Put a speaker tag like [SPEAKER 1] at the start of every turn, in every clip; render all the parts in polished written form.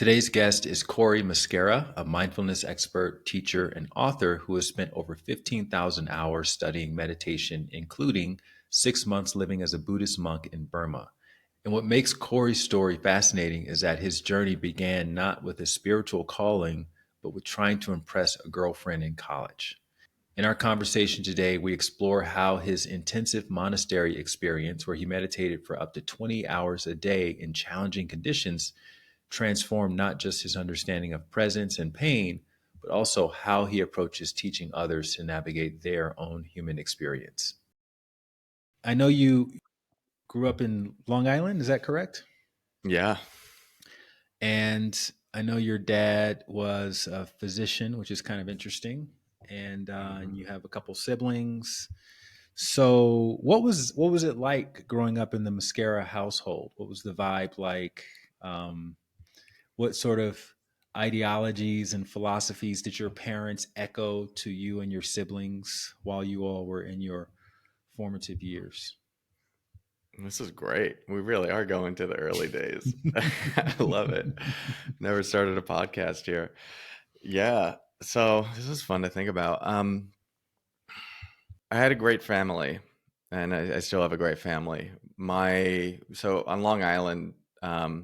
[SPEAKER 1] Today's guest is Cory Muscara, a mindfulness expert, teacher, and author who has spent over 15,000 hours studying meditation, including 6 months living as a Buddhist monk in Burma. And what makes Cory's story fascinating is that his journey began not with a spiritual calling, but with trying to impress a girlfriend in college. In our conversation today, we explore how his intensive monastery experience, where he meditated for up to 20 hours a day in challenging conditions, transformed not just his understanding of presence and pain, but also how he approaches teaching others to navigate their own human experience. I know you grew up in Long Island, is that correct?
[SPEAKER 2] Yeah.
[SPEAKER 1] And I know your dad was a physician, which is kind of interesting. And
[SPEAKER 2] Mhm.
[SPEAKER 1] you have a couple siblings. So, what was it like growing up in the Mascara household? What was the vibe like? Um, what sort of ideologies and philosophies did your parents echo to you and your siblings while you all were in your formative years?
[SPEAKER 2] This is great. We really are going to the early days. I love it. Never started a podcast here. Yeah. So this is fun to think about. I had a great family, and I still have a great family. So on Long Island, a,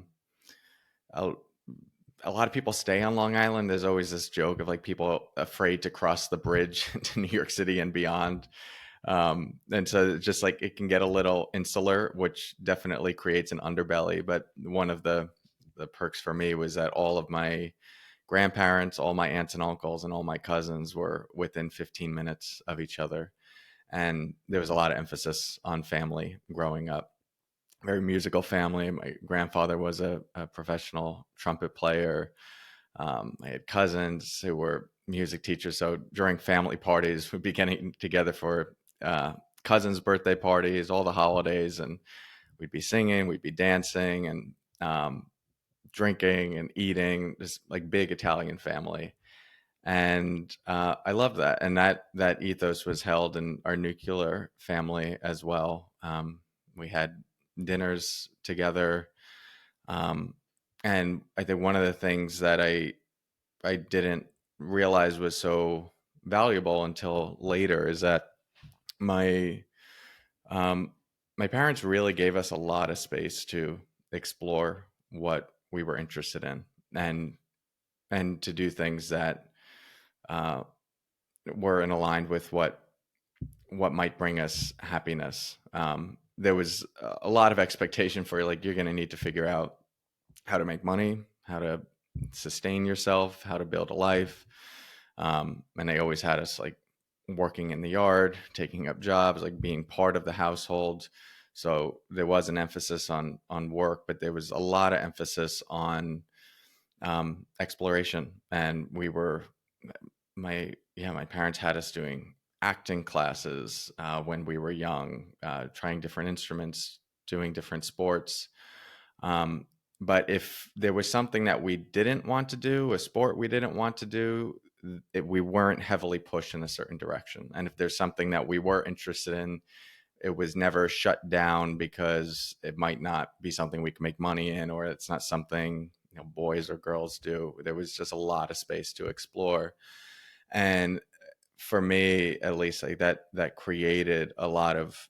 [SPEAKER 2] a lot of people stay on Long Island. There's always this joke of like people afraid to cross the bridge to New York City and beyond. And so it's just like it can get a little insular, which definitely creates an underbelly. But one of the perks for me was that all of my grandparents, all my aunts and uncles, and all my cousins were within 15 minutes of each other. And there was a lot of emphasis on family growing up. Very musical family. My grandfather was a professional trumpet player. I had cousins who were music teachers. So during family parties, we'd be getting together for uh, cousins' birthday parties, all the holidays, and we'd be singing, we'd be dancing, and drinking and eating. Just like big Italian family, and I love that. And that ethos was held in our nuclear family as well. We had dinners together, um, and I think one of the things that I didn't realize was so valuable until later is that my um, my parents really gave us a lot of space to explore what we were interested in and and to do things that uh, were in aligned with what might bring us happiness. There was a lot of expectation for like you're going to need to figure out how to make money, how to sustain yourself, how to build a life. And they always had us like working in the yard, taking up jobs, like being part of the household. So there was an emphasis on work, but there was a lot of emphasis on exploration. And we were my parents had us doing acting classes when we were young, trying different instruments, doing different sports. Um, but if there was something that we didn't want to do, a sport we didn't want to do, we weren't heavily pushed in a certain direction. And if there's something that we were interested in, it was never shut down because it might not be something we can make money in, or it's not something boys or girls do. There was just a lot of space to explore, and for me, at least, like that created a lot of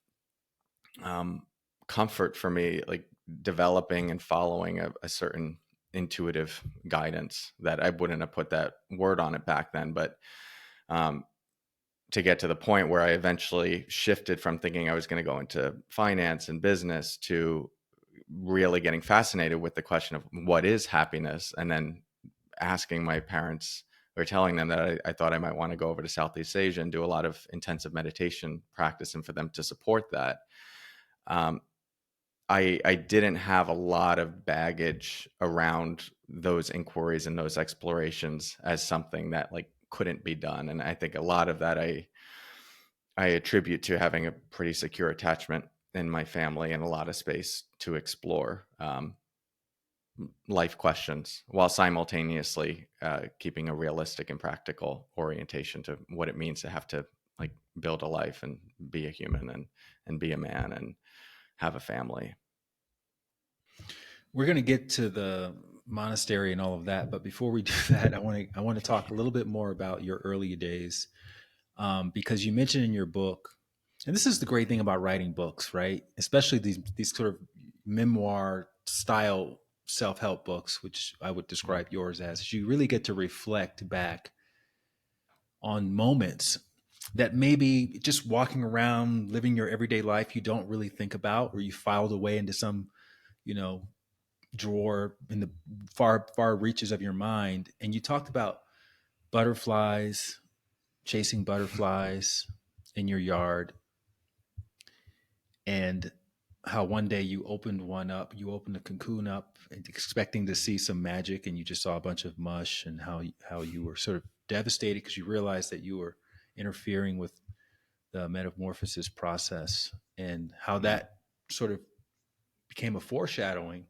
[SPEAKER 2] um, comfort for me, like developing and following a certain intuitive guidance that I wouldn't have put that word on it back then. But um, to get to the point where I eventually shifted from thinking I was going to go into finance and business to really getting fascinated with the question of what is happiness, and then asking my parents or telling them that I thought I might want to go over to Southeast Asia and do a lot of intensive meditation practice, and for them to support that. Um, I didn't have a lot of baggage around those inquiries and those explorations as something that like couldn't be done. And I think a lot of that I attribute to having a pretty secure attachment in my family and a lot of space to explore life questions while simultaneously keeping a realistic and practical orientation to what it means to have to like build a life and be a human and be a man and have a family.
[SPEAKER 1] We're going to get to the monastery and all of that. But before we do that, I want to talk a little bit more about your early days, because you mentioned in your book, and this is the great thing about writing books, right? Especially these sort of memoir style self help books, which I would
[SPEAKER 2] Mm.
[SPEAKER 1] describe yours as. Is you really get to reflect back on moments that maybe just walking around living your everyday life you don't really think about, or you filed away into some, you know, drawer in the far reaches of your mind. And you talked about butterflies, chasing butterflies in your yard, and how one day you opened one up, you opened a cocoon up expecting to see some magic, and you just saw a bunch of mush, and how you were sort of devastated because you realized that you were interfering with the metamorphosis process, and how
[SPEAKER 2] Mm.
[SPEAKER 1] that sort of became a foreshadowing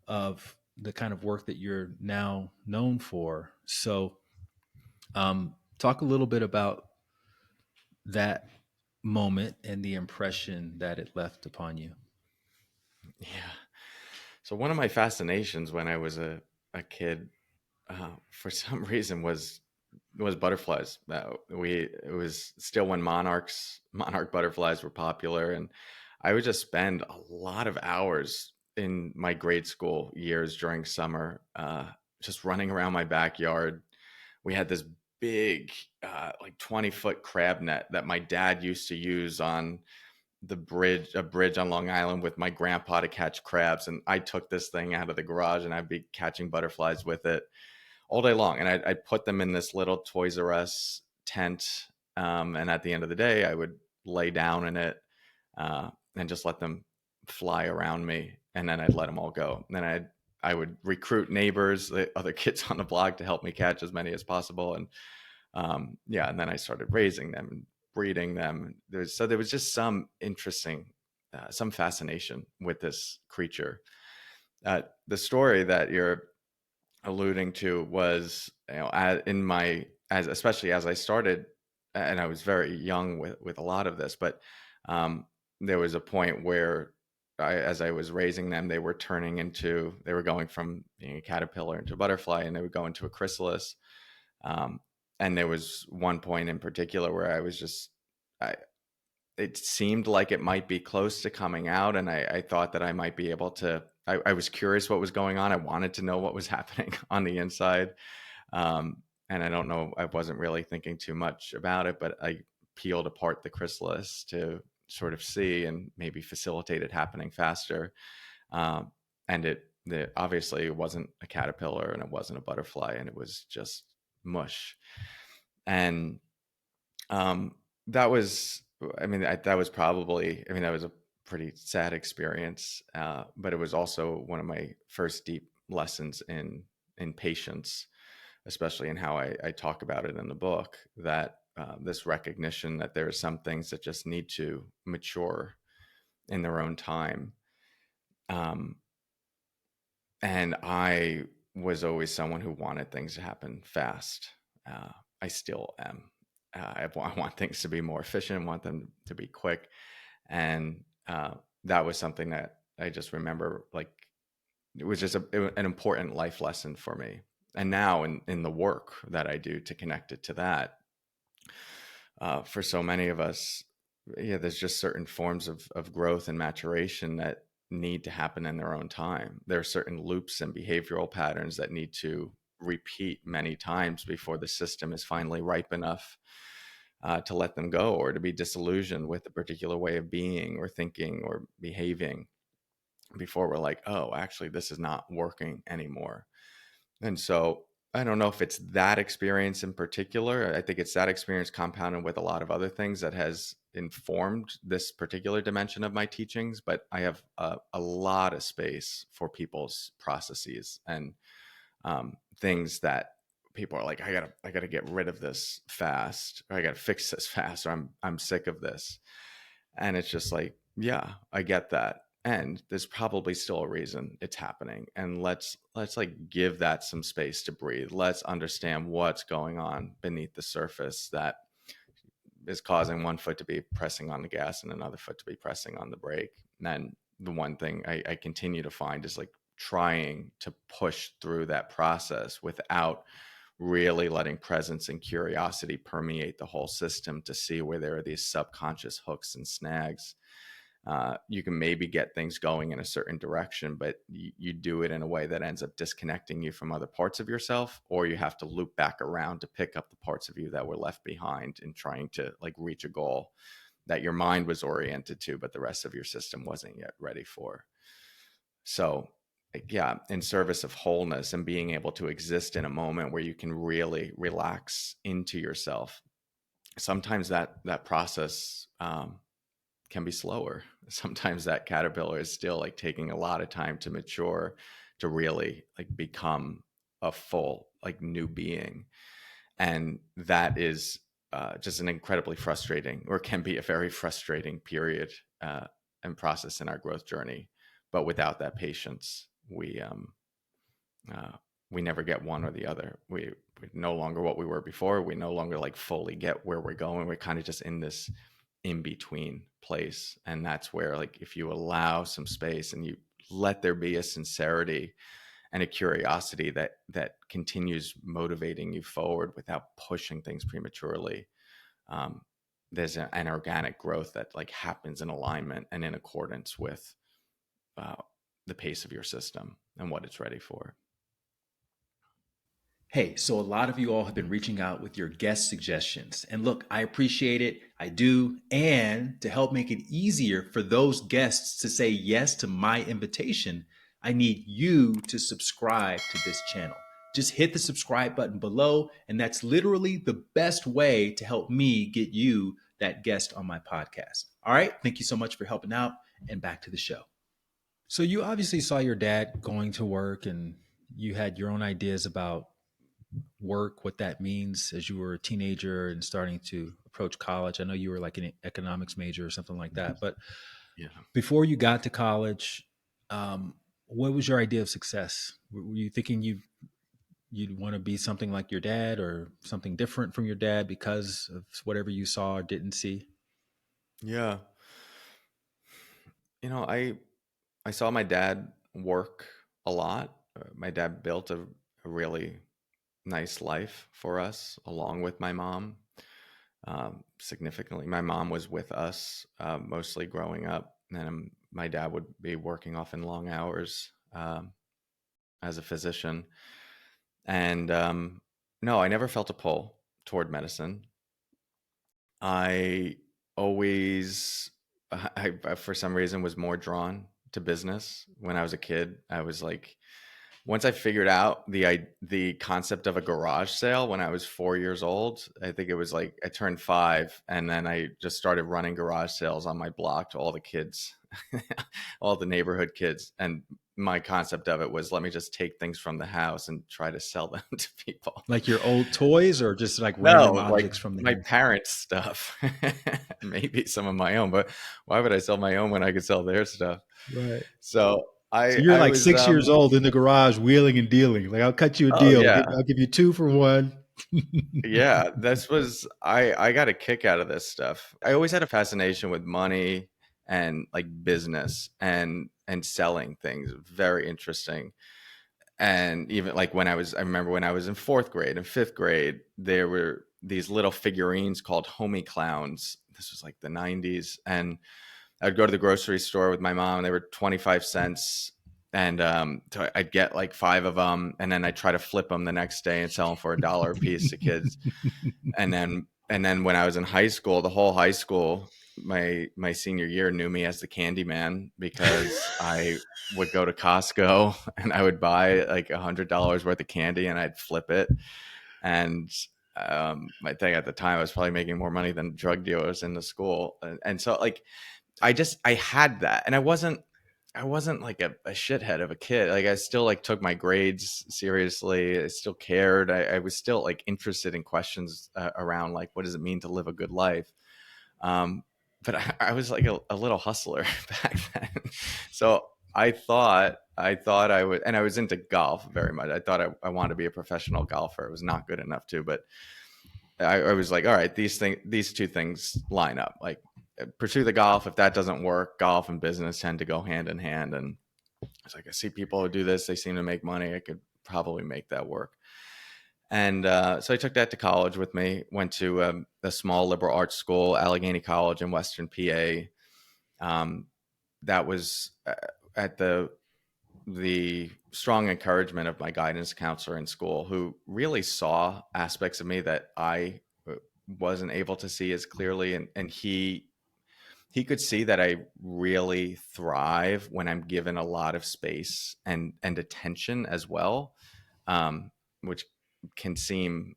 [SPEAKER 1] of the kind of work that you're now known for. So, talk a little bit about that moment and the impression that it left upon you.
[SPEAKER 2] Yeah. So one of my fascinations when I was a kid, for some reason, was butterflies. It was still when monarch butterflies were popular, and I would just spend a lot of hours in my grade school years during summer, just running around my backyard. We had this big, like 20-foot crab net that my dad used to use on a bridge on Long Island with my grandpa to catch crabs. And I took this thing out of the garage and I'd be catching butterflies with it all day long. And I'd put them in this little Toys R Us tent. And at the end of the day, I would lay down in it and just let them fly around me. And then I'd let them all go. And then I would recruit neighbors, the other kids on the block, to help me catch as many as possible. And yeah, and then I started raising them and breeding them. There was just some interesting, some fascination with this creature. The story that you're alluding to was, in my as especially as I started, and I was very young with a lot of this, but um, there was a point where as I was raising them, they were going from being a caterpillar into a butterfly, and they would go into a chrysalis. Um, and there was one point in particular where I was just, I, it seemed like it might be close to coming out. And I thought that I might be able to, I was curious what was going on. I wanted to know what was happening on the inside. And I don't know, I wasn't really thinking too much about it, but I peeled apart the chrysalis to sort of see and maybe facilitate it happening faster. Um, and obviously it wasn't a caterpillar and it wasn't a butterfly, and it was just mush. And um, that was, I mean, that was probably, I mean, that was a pretty sad experience, but it was also one of my first deep lessons in patience, especially in how I talk about it in the book. That this recognition that there are some things that just need to mature in their own time. Um, and I was always someone who wanted things to happen fast. I still am. I want things to be more efficient, want them to be quick. And that was something that I just remember, like, it was just an important life lesson for me. And now in the work that I do to connect it to that, for so many of us, yeah, there's just certain forms of growth and maturation that need to happen in their own time. There are certain loops and behavioral patterns that need to repeat many times before the system is finally ripe enough to let them go, or to be disillusioned with a particular way of being or thinking or behaving before we're like, oh, actually, this is not working anymore. And so I don't know if it's that experience in particular. I think it's that experience compounded with a lot of other things that has informed this particular dimension of my teachings. But I have a lot of space for people's processes and things that people are like, I gotta get rid of this fast, or I gotta fix this fast, or I'm sick of this. And it's just like, yeah, I get that. And there's probably still a reason it's happening. And let's like give that some space to breathe. Let's understand what's going on beneath the surface that is causing one foot to be pressing on the gas and another foot to be pressing on the brake. And then the one thing I continue to find is like trying to push through that process without really letting presence and curiosity permeate the whole system to see where there are these subconscious hooks and snags. You can maybe get things going in a certain direction, but you do it in a way that ends up disconnecting you from other parts of yourself, or you have to loop back around to pick up the parts of you that were left behind in trying to like reach a goal that your mind was oriented to, but the rest of your system wasn't yet ready for. So, yeah, in service of wholeness and being able to exist in a moment where you can really relax into yourself. Sometimes that process can be slower. Sometimes that caterpillar is still like taking a lot of time to mature, to really like become a full like new being. And that is just an incredibly frustrating, or can be a very frustrating period and process in our growth journey. But without that patience, uh, we never get one or the other. We're no longer what we were before. We no longer like fully get where we're going. We're kind of just in this in between place. And that's where, like, if you allow some space and you let there be a sincerity and a curiosity that continues motivating you forward without pushing things prematurely, there's an organic growth that like happens in alignment and in accordance with uh, the pace of your system and what it's ready for.
[SPEAKER 1] Hey, so a lot of you all have been reaching out with your guest suggestions. And look, I appreciate it. I do. And to help make it easier for those guests to say yes to my invitation, I need you to subscribe to this channel. Just hit the subscribe button below, and that's literally the best way to help me get you that guest on my podcast. All right. Thank you so much for helping out, and back to the show. So, you obviously saw your dad going to work, and you had your own ideas about work, what that means as you were a teenager and starting to approach college. I know you were like an economics major or something like that. But
[SPEAKER 2] Yeah.
[SPEAKER 1] before you got to college, um, what was your idea of success? Were you thinking you'd want to be something like your dad or something different from your dad because of whatever you saw or didn't see?
[SPEAKER 2] Yeah. I saw my dad work a lot. My dad built a really nice life for us along with my mom. Significantly, my mom was with us mostly growing up, and my dad would be working often long hours as a physician. And no, I never felt a pull toward medicine. I always, for some reason, was more drawn to business when I was a kid. I was like, once I figured out the concept of a garage sale when I was 4 years old. I think it was like I turned 5, and then I just started running garage sales on my block to all the kids, all the neighborhood kids. And my concept of it was, let me just take things from the house and try to sell them to people.
[SPEAKER 1] Like your old toys or just like
[SPEAKER 2] No,
[SPEAKER 1] random
[SPEAKER 2] like
[SPEAKER 1] objects from the
[SPEAKER 2] my
[SPEAKER 1] house?
[SPEAKER 2] parents' stuff, maybe some of my own, but why would I sell my own when I could sell their stuff?
[SPEAKER 1] Right.
[SPEAKER 2] So
[SPEAKER 1] So
[SPEAKER 2] I
[SPEAKER 1] you're
[SPEAKER 2] I
[SPEAKER 1] like
[SPEAKER 2] was
[SPEAKER 1] 6 years old in the garage wheeling and dealing. Like, I'll cut you a
[SPEAKER 2] oh
[SPEAKER 1] deal.
[SPEAKER 2] yeah.
[SPEAKER 1] I'll give you 2 for 1.
[SPEAKER 2] Yeah, this was I got a kick out of this stuff. I always had a fascination with money and like business and selling things. Very interesting. And even like I remember when I was in 4th grade and 5th grade, there were these little figurines called homie clowns. This was like the 90s. And I'd go to the grocery store with my mom, and they were 25 cents. And so I'd get like 5 of them, and then I'd try to flip them the next day and sell them for $1 a piece to kids. And then when I was in high school, the whole high school, my senior year, knew me as the candy man, because I would go to Costco and I would buy like $100 worth of candy and I'd flip it. And I think at the time I was probably making more money than drug dealers in the school. And so like I had that, and I wasn't like a shithead of a kid. Like I still like took my grades seriously. I still cared. I was still like interested in questions around like, what does it mean to live a good life? Um, but I was like a little hustler back then. So I thought I would, and I was into golf very much. I thought I wanted to be a professional golfer. I was not good enough to, but I was like, all right, these two things line up. Like pursue the golf. If that doesn't work, golf and business tend to go hand in hand. And It's like, I see people who do this, they seem to make money. I could probably make that work. And so I took that to college with me, went to a small liberal arts school, Allegheny College in Western PA. Um, that was at the strong encouragement of my guidance counselor in school, who really saw aspects of me that I wasn't able to see as clearly. And he could see that I really thrive when I'm given a lot of space and attention as well, which can seem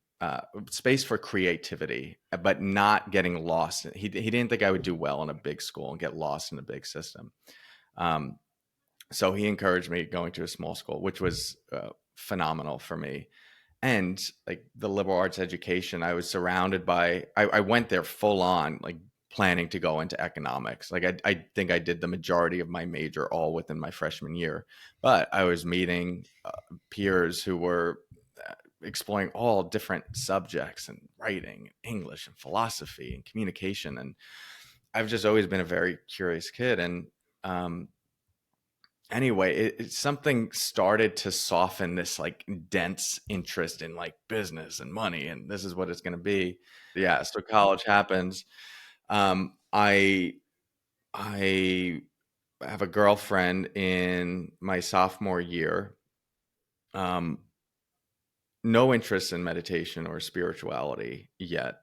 [SPEAKER 2] space for creativity, but not getting lost. He didn't think I would do well in a big school and get lost in a big system. Um, so he encouraged me going to a small school, which was phenomenal for me. And like the liberal arts education, I was surrounded by, I went there full on, like planning to go into economics. Like I think I did the majority of my major all within my freshman year, but I was meeting peers who were exploring all different subjects and writing, English and philosophy and communication. And I've just always been a very curious kid. And um, anyway, something started to soften this like dense interest in like business and money, and this is what it's going to be. Yeah, so college happens. I have a girlfriend in my sophomore year. Um, no interest in meditation or spirituality yet.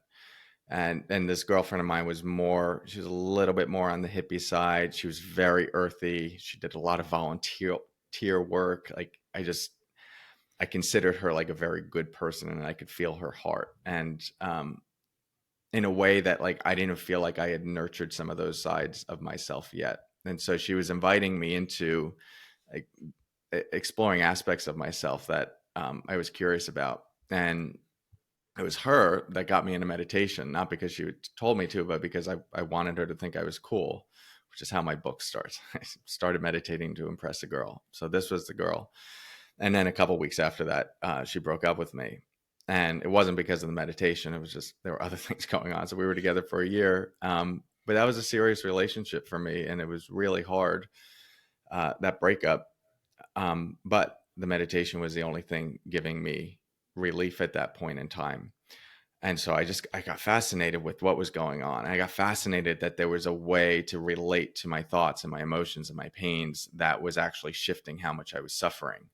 [SPEAKER 2] And this girlfriend of mine was more, she was a little bit more on the hippie side. She was very earthy. She did a lot of volunteer work. Like I considered her like a very good person, and I could feel her heart. And in a way that like I didn't feel like I had nurtured some of those sides of myself yet. And so she was inviting me into like exploring aspects of myself that I was curious about. And it was her that got me into meditation, not because she told me to, but because I wanted her to think I was cool, which is how my book starts. I started meditating to impress a girl. So this was the girl. And then a couple weeks after that, she broke up with me. And it wasn't because of the meditation. It was just, there were other things going on. So we were together for a year. But that was a serious relationship for me. And it was really hard, that breakup. But the meditation was the only thing giving me relief at that point in time. And so I got fascinated with what was going on. I got fascinated that there was a way to relate to my thoughts and my emotions and my pains that was actually shifting how much I was suffering.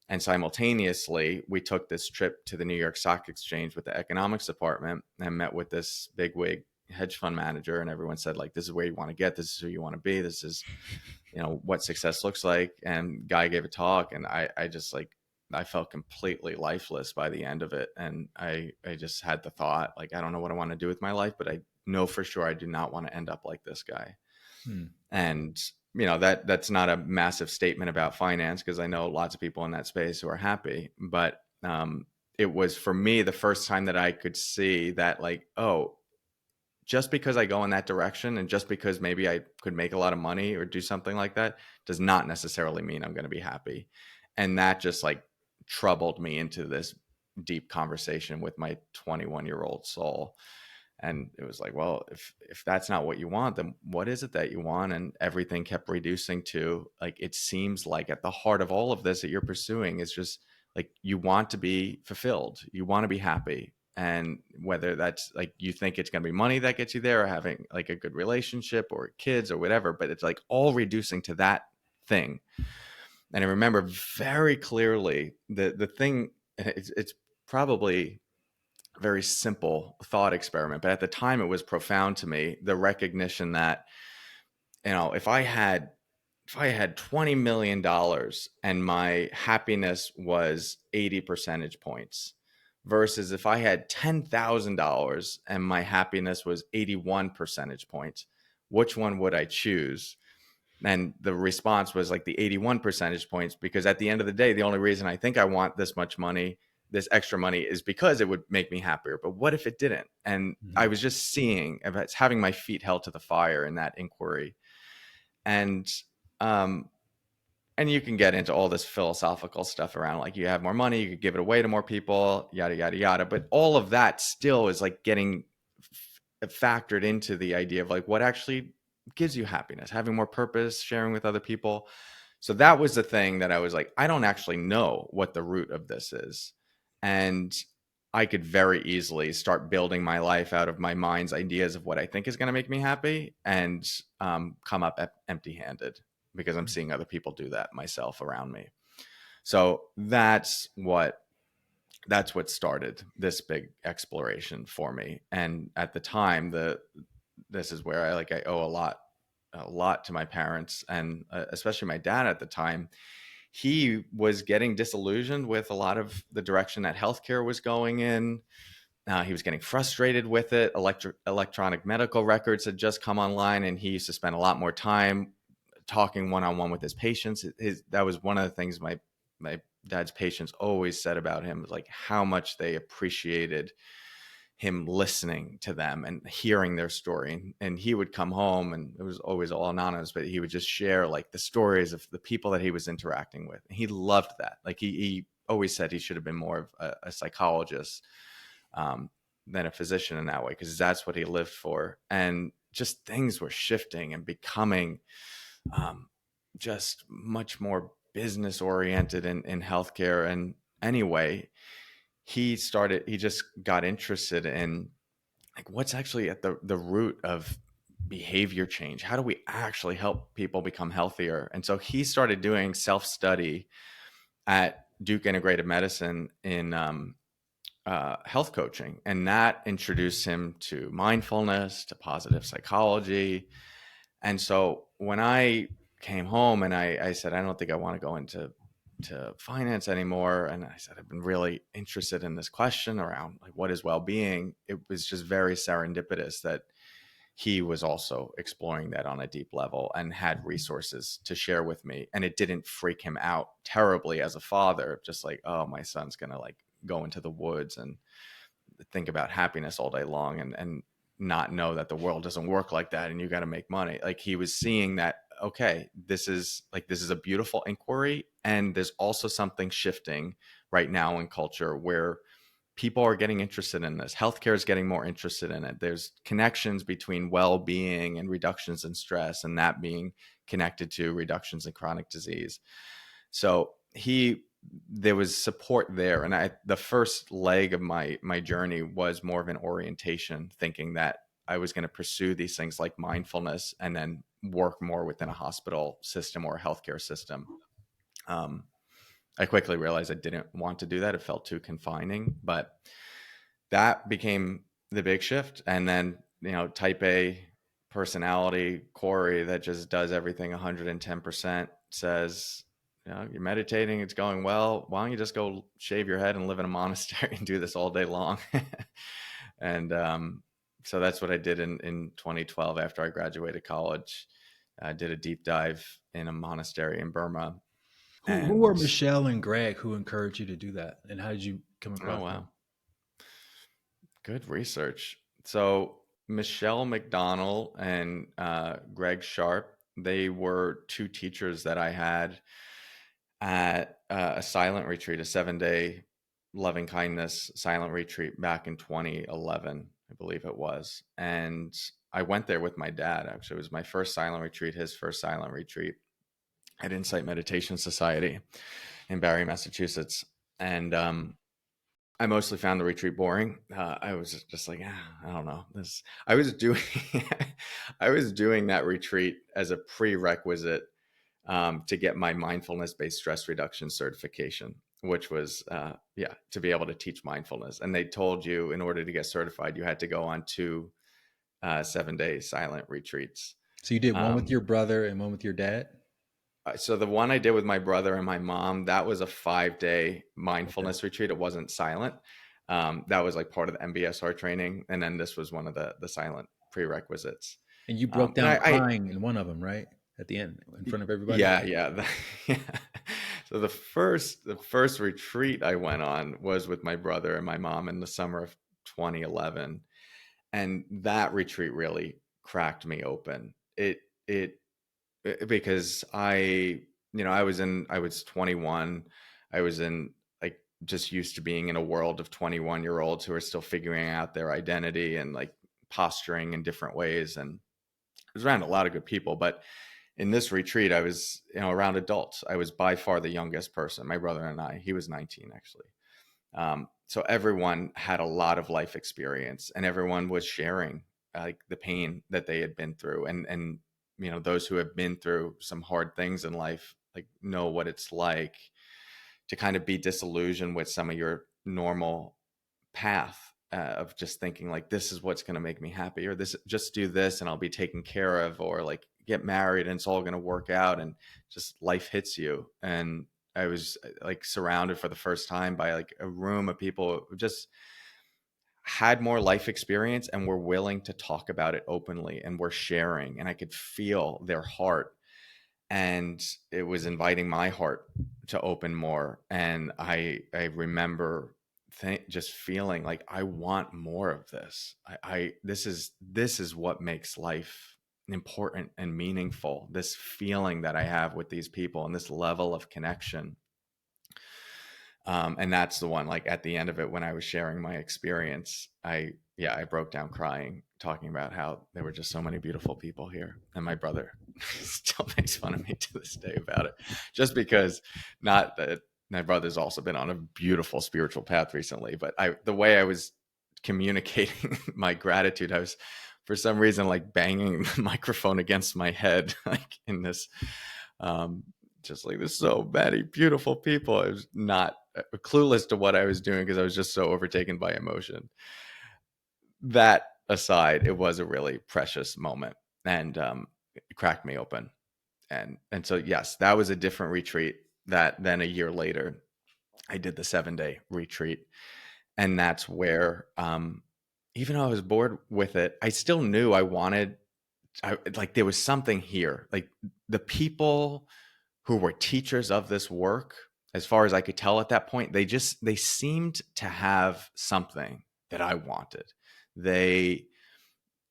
[SPEAKER 2] And simultaneously, we took this trip to the New York Stock Exchange with the economics department and met with this bigwig hedge fund manager. And everyone said, like, this is where you want to get, this is who you want to be. This is, what success looks like. And guy gave a talk, and I just like, I felt completely lifeless by the end of it. And I just had the thought, like, I don't know what I want to do with my life, but I know for sure I do not want to end up like this guy.
[SPEAKER 1] Hmm.
[SPEAKER 2] And that's not a massive statement about finance, because I know lots of people in that space who are happy. But it was for me the first time that I could see that, like, oh, just because I go in that direction and just because maybe I could make a lot of money or do something like that does not necessarily mean I'm going to be happy. And that just like troubled me into this deep conversation with my 21-year-old soul. And it was like, well, if that's not what you want, then what is it that you want? And everything kept reducing to, like, it seems like at the heart of all of this that you're pursuing is just like, you want to be fulfilled, you want to be happy. And whether that's like, you think it's going to be money that gets you there, or having like a good relationship or kids or whatever, but it's like all reducing to that thing. And I remember very clearly the thing, it's probably very simple thought experiment, but at the time it was profound to me, the recognition that, if I had $20 million and my happiness was 80 percentage points, versus if I had $10,000 and my happiness was 81 percentage points, which one would I choose? And the response was like the 81 percentage points, because at the end of the day, the only reason I think I want this much money, this extra money, is because it would make me happier. But what if it didn't? And I
[SPEAKER 1] Mhm.
[SPEAKER 2] was just seeing, it's having my feet held to the fire in that inquiry. And um and you can get into all this philosophical stuff around, like, you have more money, you could give it away to more people, yada yada yada, but all of that still is like getting factored into the idea of like what actually gives you happiness, having more purpose, sharing with other people. So that was the thing that I was like, I don't actually know what the root of this is. And I could very easily start building my life out of my mind's ideas of what I think is going to make me happy, and come up empty handed, because I'm seeing other people do that myself around me. So that's what started this big exploration for me. And at the time, this is where I owe a lot to my parents, and especially my dad at the time. He was getting disillusioned with a lot of the direction that healthcare was going in. He was getting frustrated with it. Electronic medical records had just come online, and he used to spend a lot more time talking one-on-one with his patients. That was one of the things my dad's patients always said about him, was like how much they appreciated him listening to them and hearing their story. And he would come home, and it was always all anonymous, but he would just share like the stories of the people that he was interacting with. And he loved that. Like he always said he should have been more of a psychologist, um, than a physician in that way, because that's what he lived for. And just things were shifting and becoming, um, just much more business oriented in healthcare. And anyway, he just got interested in like what's actually at the root of behavior change. How do we actually help people become healthier? And so he started doing self-study at Duke Integrated Medicine in health coaching, and that introduced him to mindfulness, to positive psychology. And so when I came home and I said, I don't think I want to go into finance anymore, and I said I've been really interested in this question around like what is well-being, it was just very serendipitous that he was also exploring that on a deep level and had resources to share with me. And it didn't freak him out terribly as a father, just like, oh, my son's gonna like go into the woods and think about happiness all day long, and not know that the world doesn't work like that and you got to make money. Like he was seeing that, okay, this is a beautiful inquiry, and there's also something shifting right now in culture where people are getting interested in this. Healthcare is getting more interested in it. There's connections between well-being and reductions in stress, and that being connected to reductions in chronic disease. So there was support there. And the first leg of my journey was more of an orientation, thinking that I was going to pursue these things like mindfulness and then work more within a hospital system or a healthcare system. Um, I quickly realized I didn't want to do that. It felt too confining, but that became the big shift. And then, type A personality, Cory, that just does everything 110%, says, you're meditating, it's going well. Why don't you just go shave your head and live in a monastery and do this all day long? And so that's what I did in 2012 after I graduated college. I did a deep dive in a monastery in Burma.
[SPEAKER 1] Who were
[SPEAKER 2] And
[SPEAKER 1] Michelle and Greg who encouraged you to do that, and how did you come
[SPEAKER 2] oh,
[SPEAKER 1] across them?
[SPEAKER 2] wow. Good research. So Michelle McDonald and Greg Sharp, they were two teachers that I had at a silent retreat, a 7-day loving kindness silent retreat back in 2011, I believe it was. And I went there with my dad. Actually, it was my first silent retreat, his first silent retreat at Insight Meditation Society in Barre, Massachusetts. And I mostly found the retreat boring. I was just like, I don't know this. I was doing, I was doing that retreat as a prerequisite, to get my mindfulness-based stress reduction certification, which was, to be able to teach mindfulness. And they told you in order to get certified, you had to go on two 7-day silent retreats.
[SPEAKER 1] So you did one with
[SPEAKER 2] Um,
[SPEAKER 1] your brother and one with your dad?
[SPEAKER 2] so the one I did with my brother and my mom, that was a 5-day
[SPEAKER 1] Okay.
[SPEAKER 2] mindfulness retreat. It wasn't silent. That was like part of the MBSR training, and then this was one of the silent prerequisites.
[SPEAKER 1] And you broke
[SPEAKER 2] And
[SPEAKER 1] down crying in one of them, right? At the end, in front of everybody?
[SPEAKER 2] yeah, yeah, yeah. So the first retreat I went on was with my brother and my mom in the summer of 2011, and that retreat really cracked me open. It because I was 21. I was in like just used to being in a world of 21-year-olds who are still figuring out their identity and like posturing in different ways. And I was around a lot of good people, but in this retreat, I was, around adults. I was by far the youngest person, my brother and I. He was 19, actually. So everyone had a lot of life experience, and everyone was sharing like the pain that they had been through, and those who have been through some hard things in life like know what it's like to kind of be disillusioned with some of your normal path, of just thinking like, this is what's going to make me happy, or this, just do this and I'll be taken care of, or like get married and it's all going to work out, and just life hits you. And I was like surrounded for the first time by like a room of people who just had more life experience and were willing to talk about it openly and were sharing, and I could feel their heart, and it was inviting my heart to open more. And I remember just feeling like, I want more of this. This is what makes life important and meaningful, this feeling that I have with these people and this level of connection. And that's the one, like at the end of it, when I was sharing my experience, I broke down crying, talking about how there were just so many beautiful people here. And my brother still makes fun of me to this day about it, just because, not that my brother's also been on a beautiful spiritual path recently, but the way I was communicating my gratitude, I was for some reason like banging the microphone against my head, like in this, um, just like, there's so many beautiful people. I was not clueless to what I was doing because I was just so overtaken by emotion. That aside, it was a really precious moment, and it cracked me open. And so yes, that was a different retreat. That then a year later, I did the 7-day retreat, and that's where, even though I was bored with it, I still knew I wanted. Like there was something here, like the people who were teachers of this work, as far as I could tell at that point, they seemed to have something that I wanted. They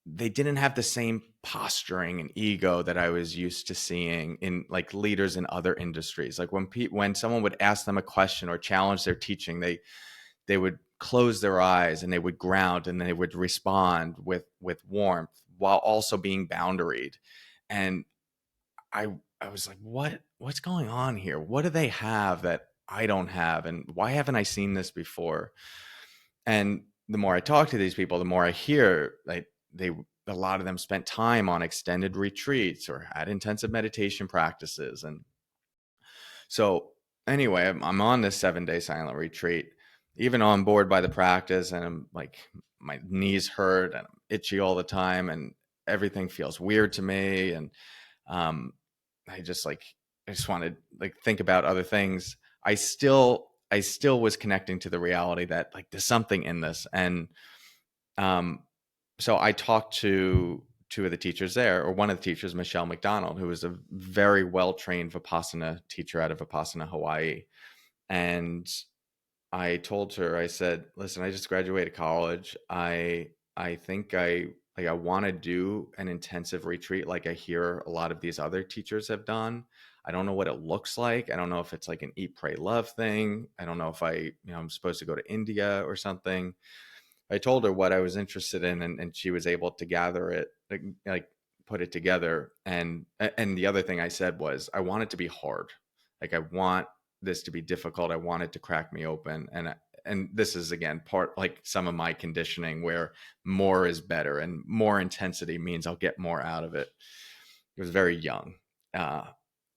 [SPEAKER 2] they didn't have the same posturing and ego that I was used to seeing in like leaders in other industries. Like when someone would ask them a question or challenge their teaching, they would close their eyes and they would ground, and they would respond with warmth while also being boundaried. And I I was like, what's going on here? What do they have that I don't have? And why haven't I seen this before? And the more I talk to these people, the more I hear like they a lot of them spent time on extended retreats or had intensive meditation practices. And so anyway, I'm on this 7-day silent retreat, even on board by the practice, and I'm like, my knees hurt and I'm itchy all the time, and everything feels weird to me. And um, I just wanted like think about other things. I still was connecting to the reality that like there's something in this. And um, so I talked to two of the teachers there, or one of the teachers, Michelle McDonald, who was a very well trained Vipassana teacher out of Vipassana, Hawaii. And I told her, I said, listen, I just graduated college. I think I want to do an intensive retreat like I hear a lot of these other teachers have done. I don't know what it looks like. I don't know if it's like an eat, pray, love thing. I don't know if I'm supposed to go to India or something. I told her what I was interested in, and she was able to gather it, like put it together. And the other thing I said was, I want it to be hard. Like I want this to be difficult. I want it to crack me open. And this is again part like some of my conditioning where more is better and more intensity means I'll get more out of it. It was very young, uh,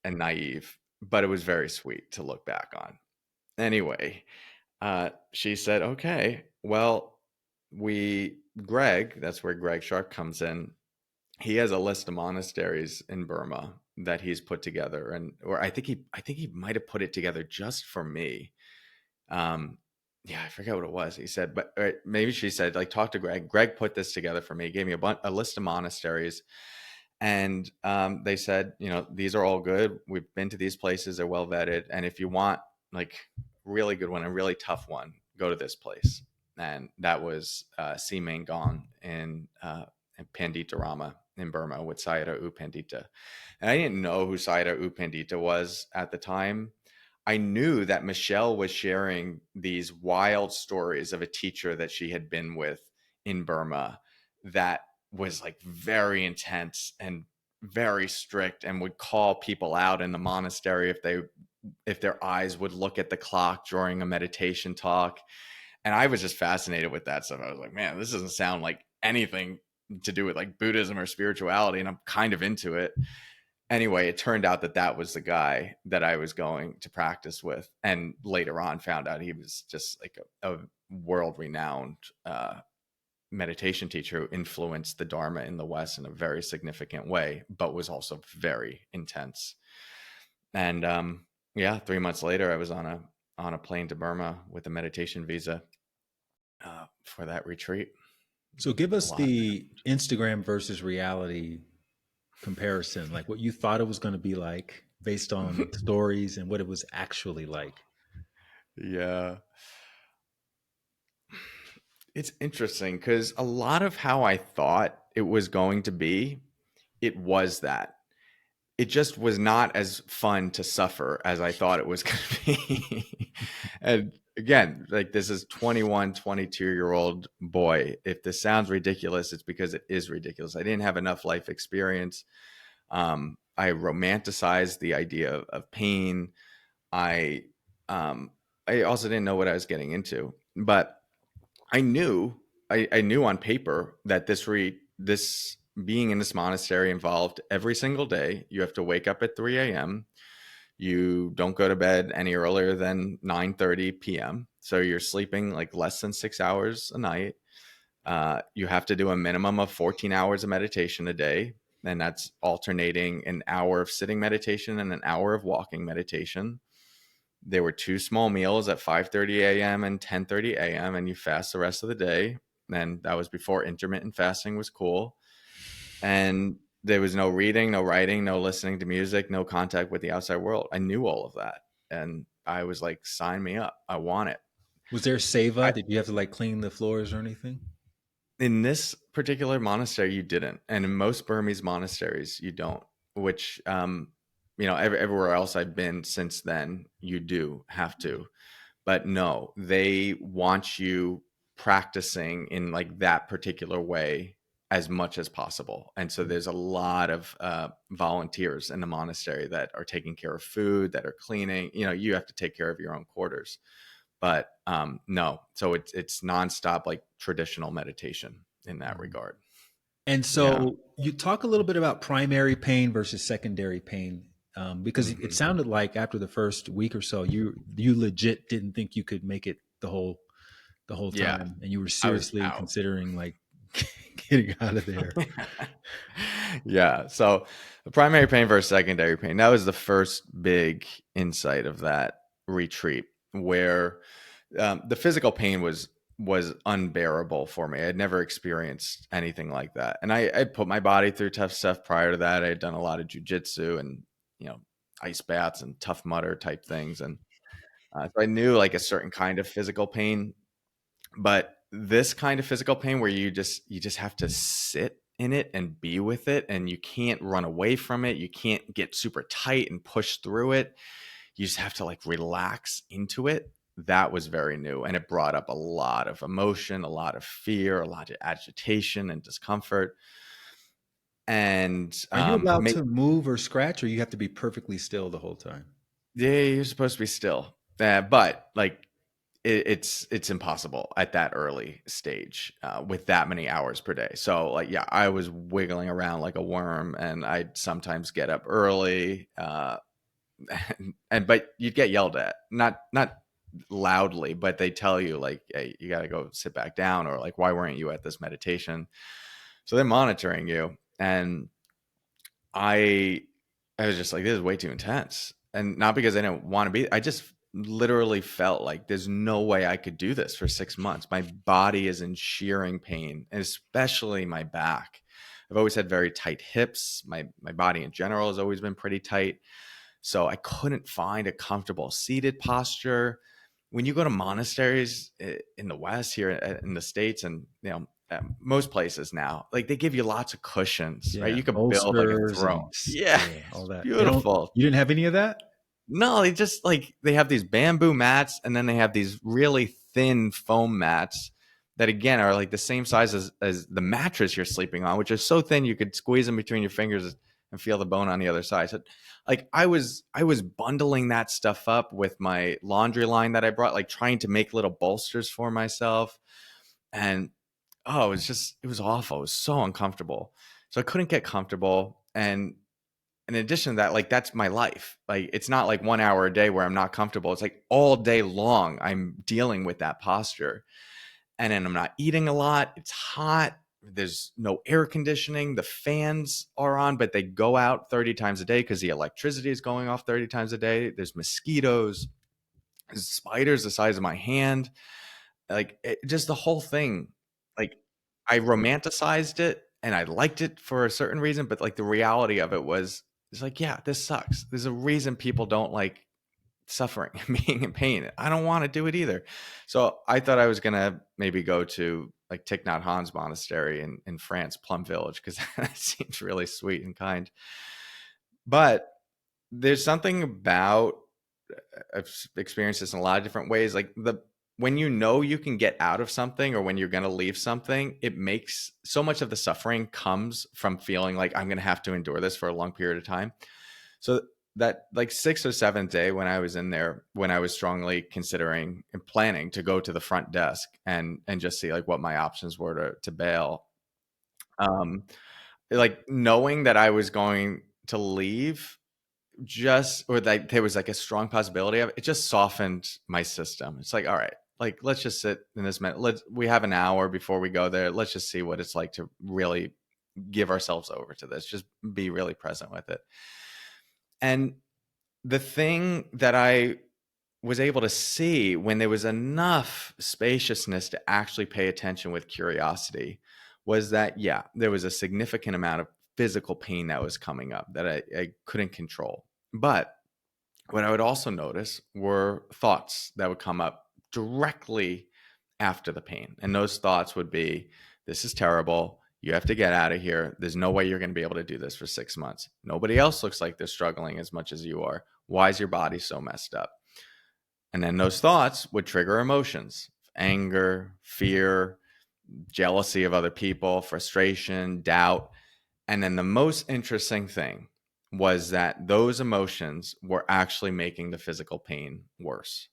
[SPEAKER 2] and naive, but it was very sweet to look back on. Anyway, she said, okay, well, Greg, that's where Greg Sharp comes in. He has a list of monasteries in Burma that he's put together, and or I think he might have put it together just for me. Um, yeah, I forget what it was. He said, but maybe she said, like, talk to Greg. Greg put this together for me. He gave me a list of monasteries, and they said, these are all good. We've been to these places; they're well vetted. And if you want like really good one, a really tough one, go to this place. And that was Si Gong in Pandita Rama in Burma with Sayadaw U Pandita. And I didn't know who Sayadaw U Pandita was at the time. I knew that Michelle was sharing these wild stories of a teacher that she had been with in Burma that was like very intense and very strict and would call people out in the monastery if their eyes would look at the clock during a meditation talk. And I was just fascinated with that stuff. I was like, man, this doesn't sound like anything to do with like Buddhism or spirituality, and I'm kind of into it. Anyway, it turned out that that was the guy that I was going to practice with, and later on found out he was just like a world renowned meditation teacher who influenced the Dharma in the West in a very significant way, but was also very intense. And yeah, 3 months later, I was on a plane to Burma with a meditation visa for that retreat.
[SPEAKER 1] So give
[SPEAKER 2] A
[SPEAKER 1] us
[SPEAKER 2] lot.
[SPEAKER 1] the Instagram versus reality comparison, like what you thought it was going to be like based on stories and what it was actually like.
[SPEAKER 2] Yeah. It's interesting because a lot of how I thought it was going to be, it was that. It just was not as fun to suffer as I thought it was going to be. And again, like this is 21, 22-year-old boy. If this sounds ridiculous, it's because it is ridiculous. I didn't have enough life experience. I romanticized the idea of pain. I um, I also didn't know what I was getting into, but I knew I knew on paper that this being in this monastery involved every single day. You have to wake up at 3 a.m. You don't go to bed any earlier than 9:30 p.m. So you're sleeping like less than 6 hours a night. You have to do a minimum of 14 hours of meditation a day. And that's alternating an hour of sitting meditation and an hour of walking meditation. There were two small meals at 5:30 a.m. and 10:30 a.m. and you fast the rest of the day. And that was before intermittent fasting was cool. And there was no reading, no writing, no listening to music, no contact with the outside world. I knew all of that. And I was like, sign me up. I want it.
[SPEAKER 1] Was there seva?
[SPEAKER 2] I,
[SPEAKER 1] Did you have to like clean the floors or anything?
[SPEAKER 2] in this particular monastery, you didn't. And in most Burmese monasteries, you don't, which, everywhere else I've been since then, you do have to. But no, they want you practicing in like that particular way as much as possible. And so there's a lot of volunteers in the monastery that are taking care of food, that are cleaning. You have to take care of your own quarters. But no, so it's nonstop like traditional meditation in that
[SPEAKER 1] Mhm.
[SPEAKER 2] regard.
[SPEAKER 1] And
[SPEAKER 2] Yeah.
[SPEAKER 1] so you talk a little bit about primary pain versus secondary pain, because it
[SPEAKER 2] Hmm.
[SPEAKER 1] sounded like after the first week or so, you legit didn't think you could make it the whole
[SPEAKER 2] Yeah.
[SPEAKER 1] time, and you were
[SPEAKER 2] I was
[SPEAKER 1] seriously
[SPEAKER 2] out.
[SPEAKER 1] considering like getting out of there.
[SPEAKER 2] Yeah. So the primary pain versus secondary pain, that was the first big insight of that retreat where the physical pain was unbearable for me. I had never experienced anything like that. And I put my body through tough stuff prior to that. I had done a lot of jujitsu and, you know, ice baths and Tough Mudder type things. And so I knew like a certain kind of physical pain, but this kind of physical pain where you just have to sit in it and be with it, and you can't run away from it, you can't get super tight and push through it, you just have to like relax into it. That was very new, and it brought up a lot of emotion, a lot of fear, a lot of agitation and discomfort. And
[SPEAKER 1] Are you allowed to move or scratch, or you have to be perfectly still the whole time?
[SPEAKER 2] yeah, you're supposed to be still, but like it's impossible at that early stage with that many hours per day. So like, yeah, I was wiggling around like a worm, and I'd sometimes get up early, and but you'd get yelled at, not loudly, but they tell you like, hey, you got to go sit back down, or like, why weren't you at this meditation? So they're monitoring you, and I I was just like, this is way too intense. And not because I didn't want to be, I just literally felt like there's no way I could do this for 6 months. My body is in shearing pain, and especially my back. I've always had very tight hips. My body in general has always been pretty tight. So I couldn't find a comfortable seated posture. When you go to monasteries in the West, here in the States, and most places now, like they give you lots of cushions, right?
[SPEAKER 1] Yeah,
[SPEAKER 2] You could build like a
[SPEAKER 1] bolsters
[SPEAKER 2] throne.
[SPEAKER 1] and
[SPEAKER 2] Yeah,
[SPEAKER 1] yeah, all
[SPEAKER 2] it's
[SPEAKER 1] that. They don't.
[SPEAKER 2] beautiful.
[SPEAKER 1] You didn't have any of that?
[SPEAKER 2] No, they just like they have these bamboo mats, and then they have these really thin foam mats that again are like the same size as the mattress you're sleeping on, which is so thin you could squeeze them between your fingers and feel the bone on the other side. So like I was bundling that stuff up with my laundry line that I brought, like trying to make little bolsters for myself. And oh, it was awful. It was so uncomfortable. So I couldn't get comfortable. And in addition to that, like that's my life. Like it's not like 1 hour a day where I'm not comfortable. It's like all day long I'm dealing with that posture. And then I'm not eating a lot. It's hot. There's no air conditioning. The fans are on, but they go out 30 times a day because the electricity is going off 30 times a day. There's mosquitoes, there's spiders the size of my hand. Like just the whole thing. Like I romanticized it and I liked it for a certain reason, but like the reality of it was, it's like, yeah, this sucks. There's a reason people don't like suffering and being in pain. I don't want to do it either. So I thought I was gonna maybe go to like Thich Nhat Hanh's monastery in France, Plum Village, because that seems really sweet and kind. But there's something about, I've experienced this in a lot of different ways. Like when you know you can get out of something or when you're going to leave something, it makes so much of the suffering comes from feeling like I'm going to have to endure this for a long period of time. So that like sixth or seventh day when I was in there, when I was strongly considering and planning to go to the front desk and just see like what my options were to bail, um, like knowing that I was going to leave, just or like there was like a strong possibility of it, it just softened my system. It's like, all right, like let's just sit in this minute. We have an hour before we go there. Let's just see what it's like to really give ourselves over to this. Just be really present with it. And the thing that I was able to see when there was enough spaciousness to actually pay attention with curiosity was that, yeah, there was a significant amount of physical pain that was coming up that I couldn't control. But what I would also notice were thoughts that would come up directly after the pain. And those thoughts would be, this is terrible. You have to get out of here. There's no way you're going to be able to do this for 6 months. Nobody else looks like they're struggling as much as you are. Why is your body so messed up? And then those thoughts would trigger emotions: anger, fear, jealousy of other people, frustration, doubt. And then the most interesting thing was that those emotions were actually making the physical pain worse.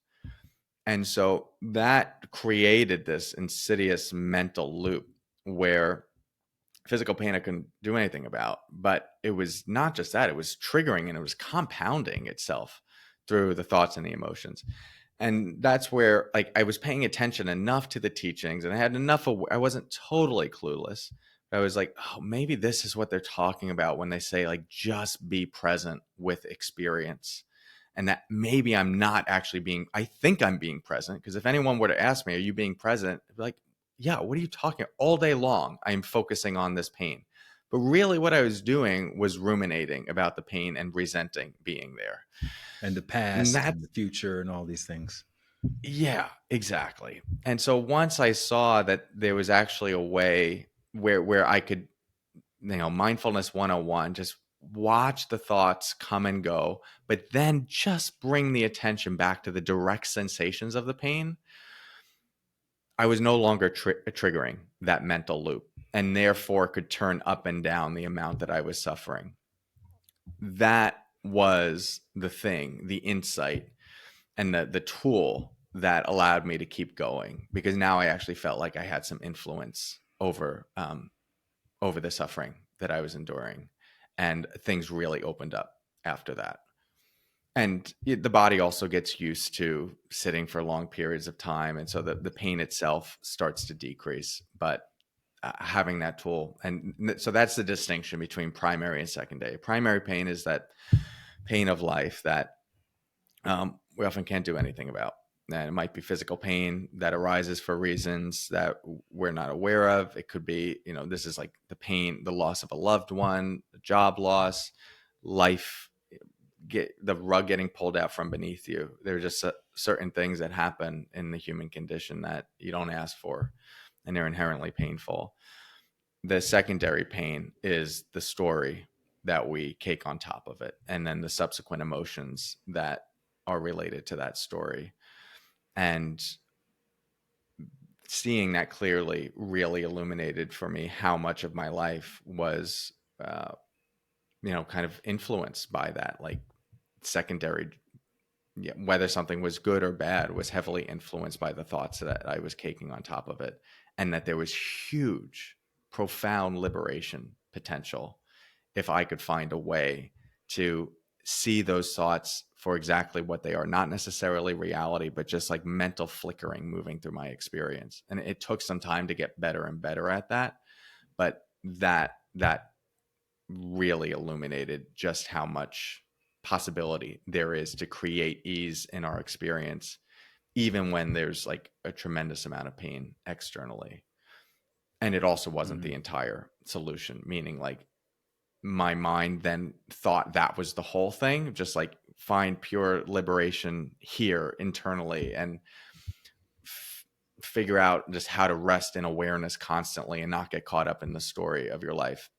[SPEAKER 2] And so that created this insidious mental loop where physical pain I couldn't do anything about. But it was not just that, it was triggering and it was compounding itself through the thoughts and the emotions. And that's where like I was paying attention enough to the teachings and I had enough I wasn't totally clueless. I was like, oh, maybe this is what they're talking about when they say like just be present with experience. And that maybe I'm not actually being, I think I'm being present. Because if anyone were to ask me, are you being present? I'd be like, yeah, what are you talking? All day long, I'm focusing on this pain. But really, what I was doing was ruminating about the pain and resenting being there.
[SPEAKER 1] And the
[SPEAKER 2] And
[SPEAKER 1] past and
[SPEAKER 2] that's,
[SPEAKER 1] the future and all these things.
[SPEAKER 2] yeah, exactly. And so once I saw that there was actually a way where I could, mindfulness 101, just watch the thoughts come and go, but then just bring the attention back to the direct sensations of the pain, I was no longer triggering that mental loop and therefore could turn up and down the amount that I was suffering. That was the thing, the insight and the tool that allowed me to keep going, because now I actually felt like I had some influence over the suffering that I was enduring, and things really opened up after that. And the body also gets used to sitting for long periods of time, and so the pain itself starts to decrease. But having that tool, and so that's the distinction between primary and secondary. Primary pain is that pain of life that we often can't do anything about. And it might be physical pain that arises for reasons that we're not aware of. It could be, this is like the pain, the loss of a loved one, the job loss, life, get the rug getting pulled out from beneath you. There are just certain things that happen in the human condition that you don't ask for, and they're inherently painful. The secondary pain is the story that we cake on top of it, and then the subsequent emotions that are related to that story. And seeing that clearly really illuminated for me how much of my life was kind of influenced by that, like secondary, yeah, whether something was good or bad was heavily influenced by the thoughts that I was caking on top of it, and that there was huge, profound liberation potential if I could find a way to see those thoughts for exactly what they are, not necessarily reality, but just like mental flickering moving through my experience. And it took some time to get better and better at that, but that really illuminated just how much possibility there is to create ease in our experience, even when there's like a tremendous amount of pain externally. And it also wasn't the
[SPEAKER 1] Mhm.
[SPEAKER 2] entire solution, meaning like my mind then thought that was the whole thing, just like find pure liberation here internally and f- figure out just how to rest in awareness constantly and not get caught up in the story of your life.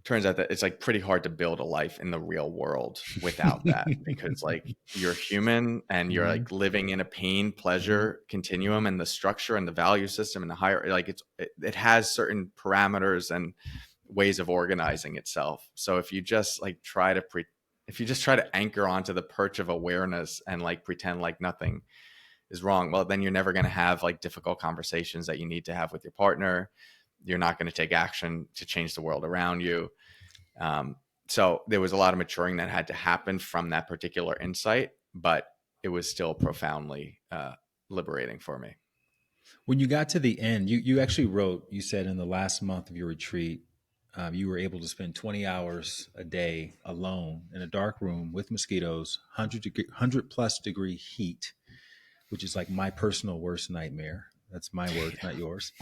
[SPEAKER 2] Turns out that it's like pretty hard to build a life in the real world without that, because like you're human and you're
[SPEAKER 1] Mhm.
[SPEAKER 2] like living in a pain
[SPEAKER 1] Mhm.
[SPEAKER 2] pleasure continuum, and the structure and the value system and the higher, like it has certain parameters and ways of organizing itself. So if you just like if you just try to anchor onto the perch of awareness and like pretend like nothing is wrong, well, then you're never going to have like difficult conversations that you need to have with your partner. You're not going to take action to change the world around you. um, so there was a lot of maturing that had to happen from that particular insight, but it was still profoundly liberating for me.
[SPEAKER 1] When you got to the end, you actually wrote, you said in the last month of your retreat, you were able to spend 20 hours a day alone in a dark room with mosquitoes, 100 plus degree heat, which is like my personal worst nightmare. That's my words, not yours.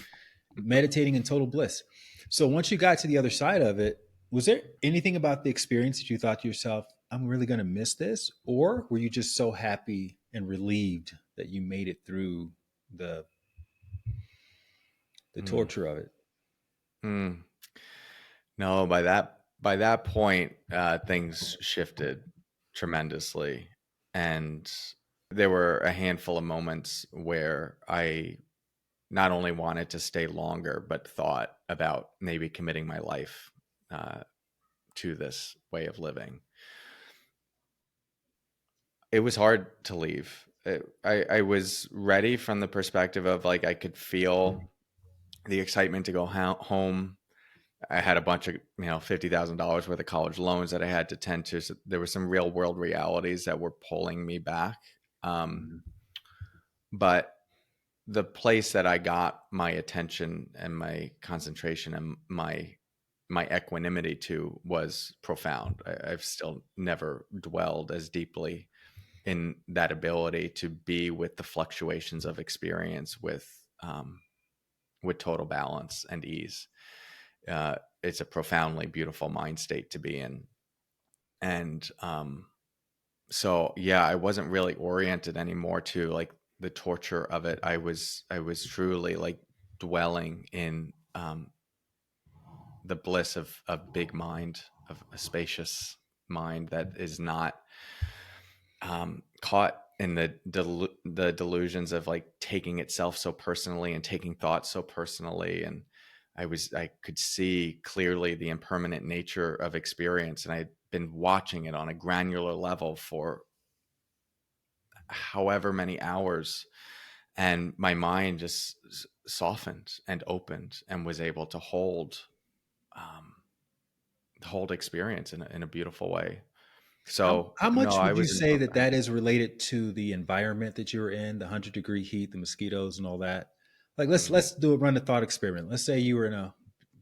[SPEAKER 1] Meditating in total bliss. So once you got to the other side of it, was there anything about the experience that you thought to yourself, I'm really going to miss this? Or were you just so happy and relieved that you made it through the
[SPEAKER 2] Mm.
[SPEAKER 1] torture of it?
[SPEAKER 2] Mm. No, by that point, things shifted tremendously, and there were a handful of moments where I not only wanted to stay longer, but thought about maybe committing my life uh, to this way of living. It was hard to leave. I was ready from the perspective of like I could feel the excitement to go home. I had a bunch of $50,000 worth of college loans that I had to tend to. So there were some real world realities that were pulling me back. Um,
[SPEAKER 1] Mhm.
[SPEAKER 2] but the place that I got my attention and my concentration and my equanimity to was profound. I've still never dwelled as deeply in that ability to be with the fluctuations of experience with total balance and ease. It's a profoundly beautiful mind state to be in, and so yeah, I wasn't really oriented anymore to like the torture of it. I was truly like dwelling in the bliss of big mind, of a spacious mind that is not caught in the delusions of like taking itself so personally and taking thoughts so personally. And I could see clearly the impermanent nature of experience, and I'd been watching it on a granular level for however many hours, and my mind just softened and opened and was able to um, hold experience in a beautiful way. So
[SPEAKER 1] How
[SPEAKER 2] no,
[SPEAKER 1] much
[SPEAKER 2] I
[SPEAKER 1] would you
[SPEAKER 2] was in
[SPEAKER 1] say that
[SPEAKER 2] profound.
[SPEAKER 1] that is related to the environment that you were in, the 100-degree heat, the mosquitoes, and all that? Like, let's do a run the thought experiment. Let's say you were in a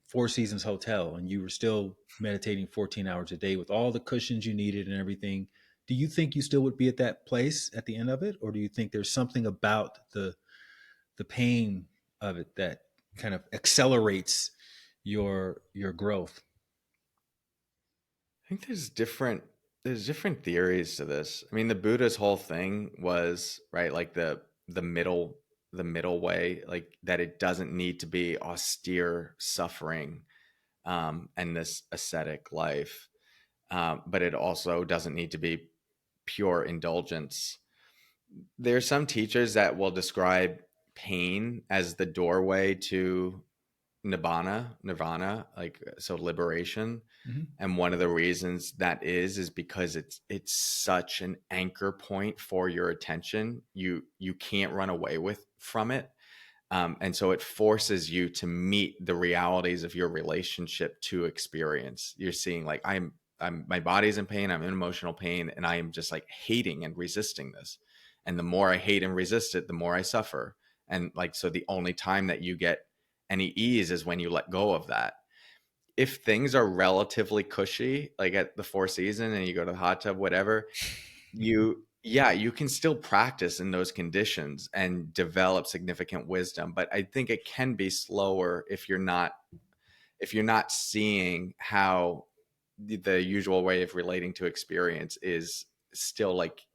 [SPEAKER 1] Four Seasons hotel and you were still meditating 14 hours a day with all the cushions you needed and everything. Do you think you still would be at that place at the end of it, or do you think there's something about the pain of it that kind of accelerates your growth?
[SPEAKER 2] I think there's different theories to this. I mean, the Buddha's whole thing was right, like the middle the middle way, like that it doesn't need to be austere suffering and this ascetic life, but it also doesn't need to be pure indulgence. There's some teachers that will describe pain as the doorway to nirvana, like, so liberation.
[SPEAKER 1] Hmm.
[SPEAKER 2] And one of the reasons that is because it's such an anchor point for your attention. You can't run away with from it. And so it forces you to meet the realities of your relationship to experience. You're seeing, like, I'm my body's in pain, I'm in emotional pain, and I am just like hating and resisting this. And the more I hate and resist it, the more I suffer. And like, so the only time that you get any ease is when you let go of that. If things are relatively cushy, like at the Four Seasons and you go to the hot tub, whatever, you can still practice in those conditions and develop significant wisdom. But I think it can be slower if you're not seeing how the usual way of relating to experience is still like,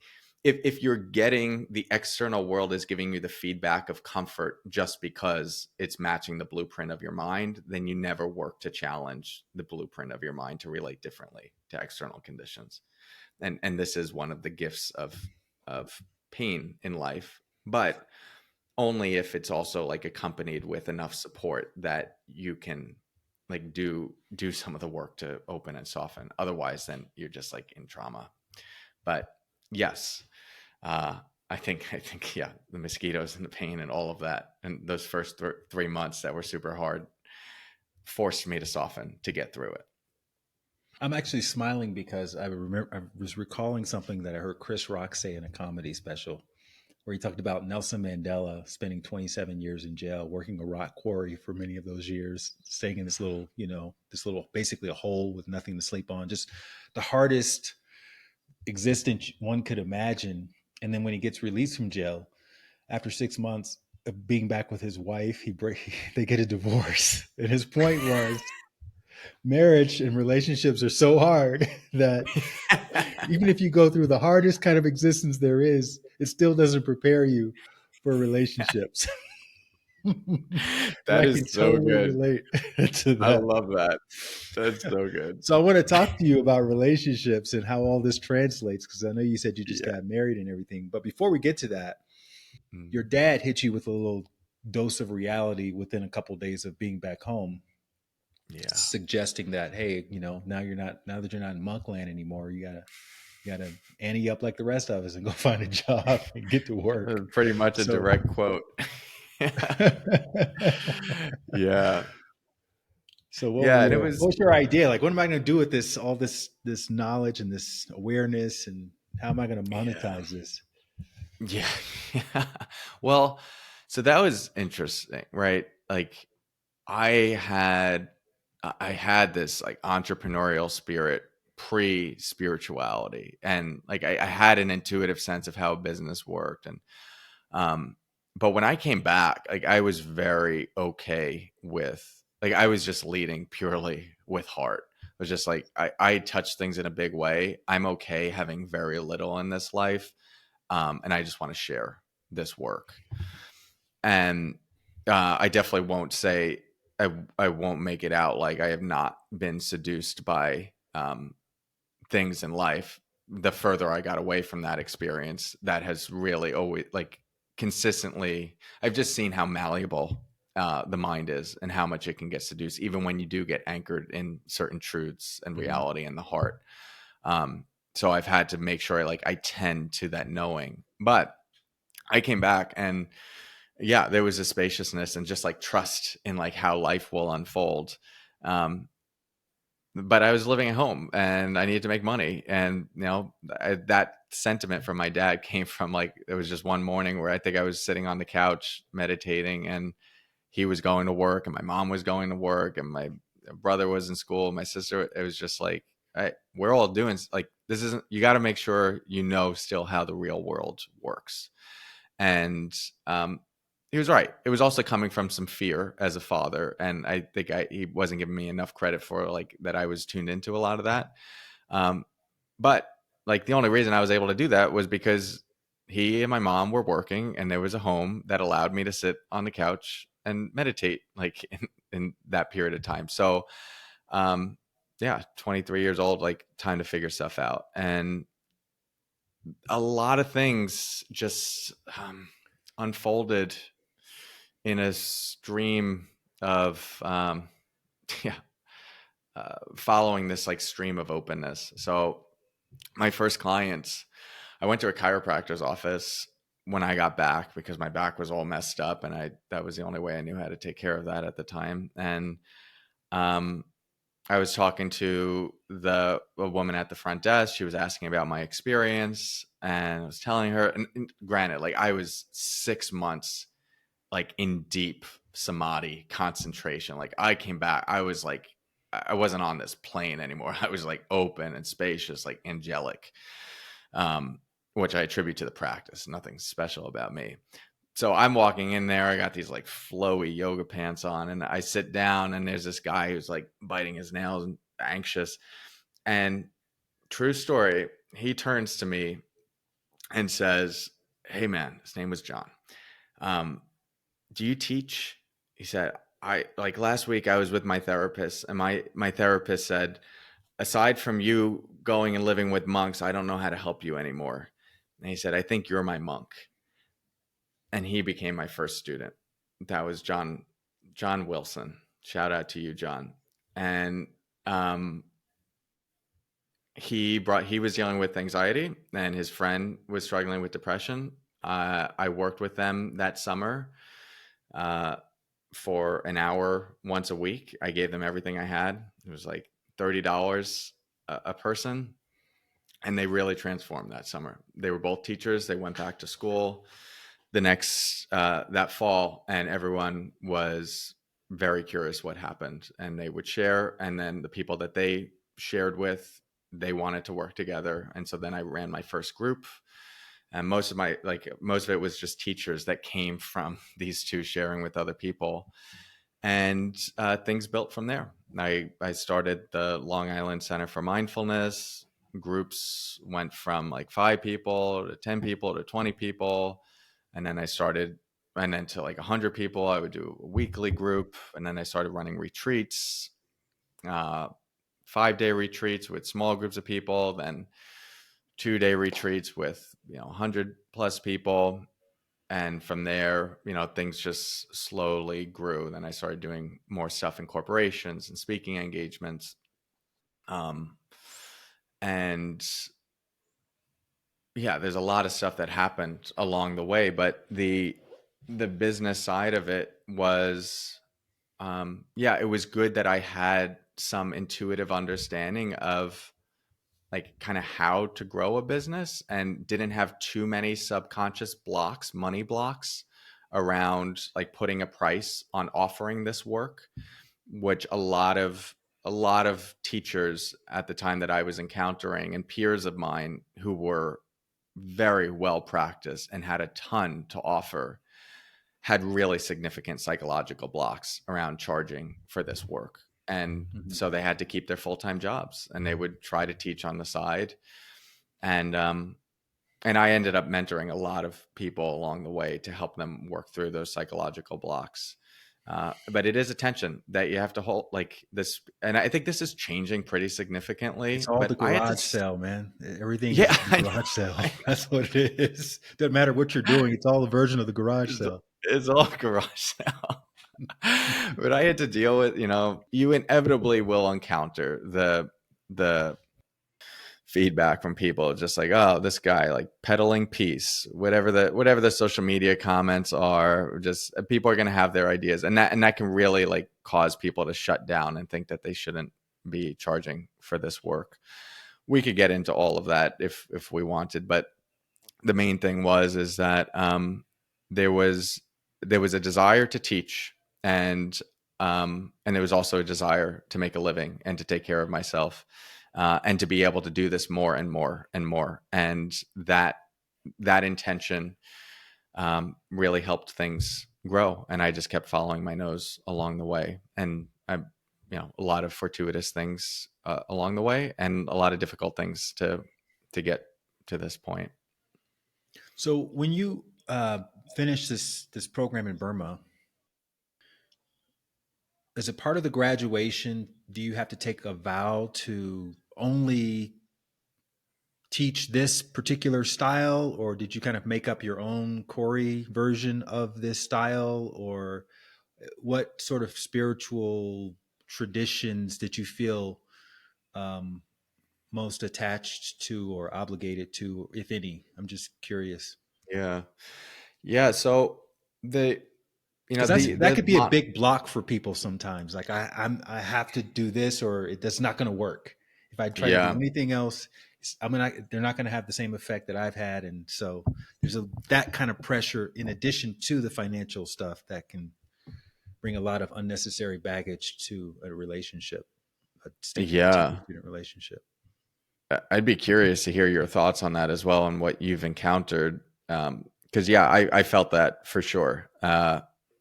[SPEAKER 2] if you're getting the external world is giving you the feedback of comfort just because it's matching the blueprint of your mind, then you never work to challenge the blueprint of your mind to relate differently to external conditions. And this is one of the gifts of pain in life, but only if it's also like accompanied with enough support that you can like do some of the work to open and soften. Otherwise, then you're just like in trauma. But yes, uh, I think yeah, the mosquitoes and the pain and all of that, and those first 3 months that were super hard forced me to soften to get through it.
[SPEAKER 1] I'm actually smiling because I was recalling something that I heard Chris Rock say in a comedy special where he talked about Nelson Mandela spending 27 years in jail, working a rock quarry for many of those years, staying in this little, this little, basically a hole with nothing to sleep on, just the hardest existence one could imagine. And then when he gets released from jail, after 6 months of being back with his wife, they get a divorce. And his point was marriage and relationships are so hard that even if you go through the hardest kind of existence there is, it still doesn't prepare you for relationships. And
[SPEAKER 2] That
[SPEAKER 1] I
[SPEAKER 2] is
[SPEAKER 1] can
[SPEAKER 2] so
[SPEAKER 1] totally
[SPEAKER 2] good.
[SPEAKER 1] relate to
[SPEAKER 2] I
[SPEAKER 1] that.
[SPEAKER 2] love that. That's so good.
[SPEAKER 1] So I want to talk to you about relationships and how all this translates, because I know you said you just
[SPEAKER 2] Yeah.
[SPEAKER 1] got married and everything. But before we get to that,
[SPEAKER 2] Mm.
[SPEAKER 1] your dad hit you with a little dose of reality within a couple of days of being back home,
[SPEAKER 2] Yeah.
[SPEAKER 1] suggesting that, hey, now that you're not in Monkland anymore, you gotta ante up like the rest of us and go find a job and get to work.
[SPEAKER 2] Pretty much a
[SPEAKER 1] So
[SPEAKER 2] direct quote. Yeah.
[SPEAKER 1] so
[SPEAKER 2] Yeah, and it was,
[SPEAKER 1] what was your idea? Like, what am I going to do with this knowledge and this awareness, and how am I going to
[SPEAKER 2] yeah.
[SPEAKER 1] monetize this?
[SPEAKER 2] Yeah. Yeah. Well, so that was interesting, right? Like, I had I had this like entrepreneurial spirit pre spirituality, and like I had an intuitive sense of how business worked. And um but when I came back, like I was very okay with, like, I was just leading purely with heart. It was just like I touch things in a big way. I'm okay having very little in this life, and I just want to share this work. And I definitely won't say, I won't make it out like I have not been seduced by things in life. The further I got away from that experience, that has really always, like, consistently, I've just seen how malleable the mind is and how much it can get seduced, even when you do get anchored in certain truths and
[SPEAKER 1] Hmm.
[SPEAKER 2] reality in the heart. Um, so I've had to make sure I tend to that knowing. But I came back, and yeah, there was a spaciousness and just like trust in like how life will unfold. Um, but I was living at home and I needed to make money. And, that sentiment from my dad came from, like, it was just one morning where I think I was sitting on the couch meditating, and he was going to work and my mom was going to work and my brother was in school, my sister. It was just like, we're all doing, like, this isn't, you got to make sure still how the real world works. And he was right. It was also coming from some fear as a father, and I think he wasn't giving me enough credit for, like, that I was tuned into a lot of that. Um, but like the only reason I was able to do that was because he and my mom were working, and there was a home that allowed me to sit on the couch and meditate, like, in that period of time. So, um, yeah, 23 years old, like, time to figure stuff out, and a lot of things just unfolded in a stream of yeah, following this like stream of openness. So my first clients, I went to a chiropractor's office when I got back because my back was all messed up, and I that was the only way I knew how to take care of that at the time. And um, I was talking to a woman at the front desk. She was asking about my experience, and I was telling her. And granted, like I was 6 months like in deep samadhi concentration. Like I came back, I was like, I wasn't on this plane anymore. I was like open and spacious, like angelic, um, which I attribute to the practice. Nothing special about me. So I'm walking in there. I got these like flowy yoga pants on, and I sit down, and there's this guy who's like biting his nails and anxious. And true story, he turns to me and says, "Hey, man," his name was John. Um, "Do you teach?" He said, "I like last week I was with my therapist, and my therapist said, aside from you going and living with monks, I don't know how to help you anymore." And he said, "I think you're my monk." And he became my first student. That was John Wilson. Shout out to you, John. And um, he was dealing with anxiety, and his friend was struggling with depression. I worked with them that summer uh, for an hour once a week. I gave them everything I had. It was like $30 a person, and they really transformed that summer. They were both teachers. They went back to school the next that fall, and everyone was very curious what happened, and they would share. And then the people that they shared with, they wanted to work together, and so then I ran my first group. And most of it was just teachers that came from these two sharing with other people, and things built from there. I started the Long Island Center for Mindfulness. Groups went from like 5 people to 10 people to 20 people, and then and then to like 100 people. I would do a weekly group, and then I started running retreats, uh, 5-day retreats with small groups of people, then 2-day retreats with 100 plus people. And from there, things just slowly grew. Then I started doing more stuff in corporations and speaking engagements, um, and yeah, there's a lot of stuff that happened along the way. But the business side of it was, yeah, it was good that I had some intuitive understanding of like kind of how to grow a business, and didn't have too many subconscious blocks, money blocks around like putting a price on offering this work, which a lot of teachers at the time that I was encountering, and peers of mine who were very well practiced and had a ton to offer, had really significant psychological blocks around charging for this work. And
[SPEAKER 1] Mhm.
[SPEAKER 2] so they had to keep their full-time jobs, and they would try to teach on the side. And I ended up mentoring a lot of people along the way to help them work through those psychological blocks. But it is a tension that you have to hold, like this. And I think this is changing pretty
[SPEAKER 1] It's
[SPEAKER 2] significantly,
[SPEAKER 1] all the
[SPEAKER 2] but I had to,
[SPEAKER 1] garage sale, man. Everything is
[SPEAKER 2] yeah,
[SPEAKER 1] just a garage sale. That's what it is. Doesn't matter what you're doing. It's all a version of the garage
[SPEAKER 2] it's,
[SPEAKER 1] sale.
[SPEAKER 2] it's all garage now. But I had to deal with, you inevitably will encounter the feedback from people just like, oh, this guy like peddling peace, whatever the social media comments are. Just people are going to have their ideas, and that can really like cause people to shut down and think that they shouldn't be charging for this work. We could get into all of that if we wanted, but the main thing is that there was a desire to teach, and there was also a desire to make a living and to take care of myself, and to be able to do this more and more and more. And that intention really helped things grow. And I just kept following my nose along the way. And a lot of fortuitous things along the way, and a lot of difficult things to get to this point.
[SPEAKER 1] So when you finish this program in Burma, as a part of the graduation, do you have to take a vow to only teach this particular style, or did you kind of make up your own Corey version of this style, or what sort of spiritual traditions did you feel um, most attached to or obligated to, if any? I'm just curious.
[SPEAKER 2] Yeah. Yeah. So the,
[SPEAKER 1] Because that
[SPEAKER 2] the
[SPEAKER 1] could be a big block for people sometimes. Like I have to do this, or that's not going to work. If I try to do
[SPEAKER 2] yeah.
[SPEAKER 1] anything else, they're not going to have the same effect that I've had. And so there's that kind of pressure in addition to the financial stuff that can bring a lot of unnecessary baggage to a relationship, a teacher
[SPEAKER 2] Yeah.
[SPEAKER 1] student relationship.
[SPEAKER 2] I'd be curious to hear your thoughts on that as well and what you've encountered. Because yeah, I felt that for sure.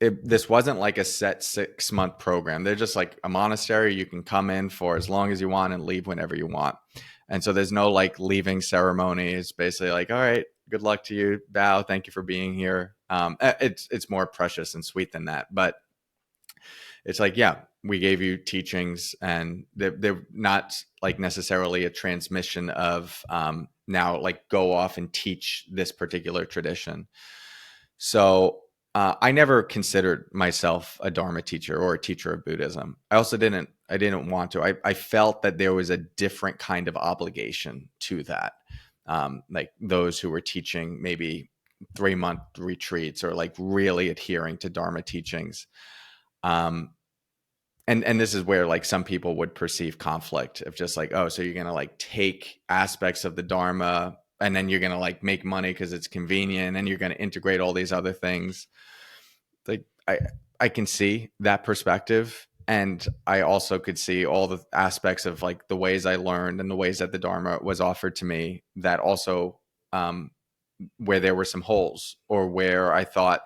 [SPEAKER 2] This wasn't like a set 6-month program. They're just like a monastery. You can come in for as long as you want and leave whenever you want. And so there's no like leaving ceremony. It's basically like, all right, good luck to you. Bow. Thank you for being here. It's more precious and sweet than that. But it's like, yeah, we gave you teachings, and they're not like necessarily a transmission of now like go off and teach this particular tradition. So I never considered myself a Dharma teacher or a teacher of Buddhism. I didn't want to. I felt that there was a different kind of obligation to that. Like those who were teaching maybe 3-month retreats or like really adhering to Dharma teachings. Um, and this is where like some people would perceive conflict of just like, oh, so you're gonna like take aspects of the Dharma and then you're gonna like make money because it's convenient and you're gonna integrate all these other things. Like I can see that perspective, and I also could see all the aspects of like the ways I learned and the ways that the Dharma was offered to me that also um, where there were some holes or where I thought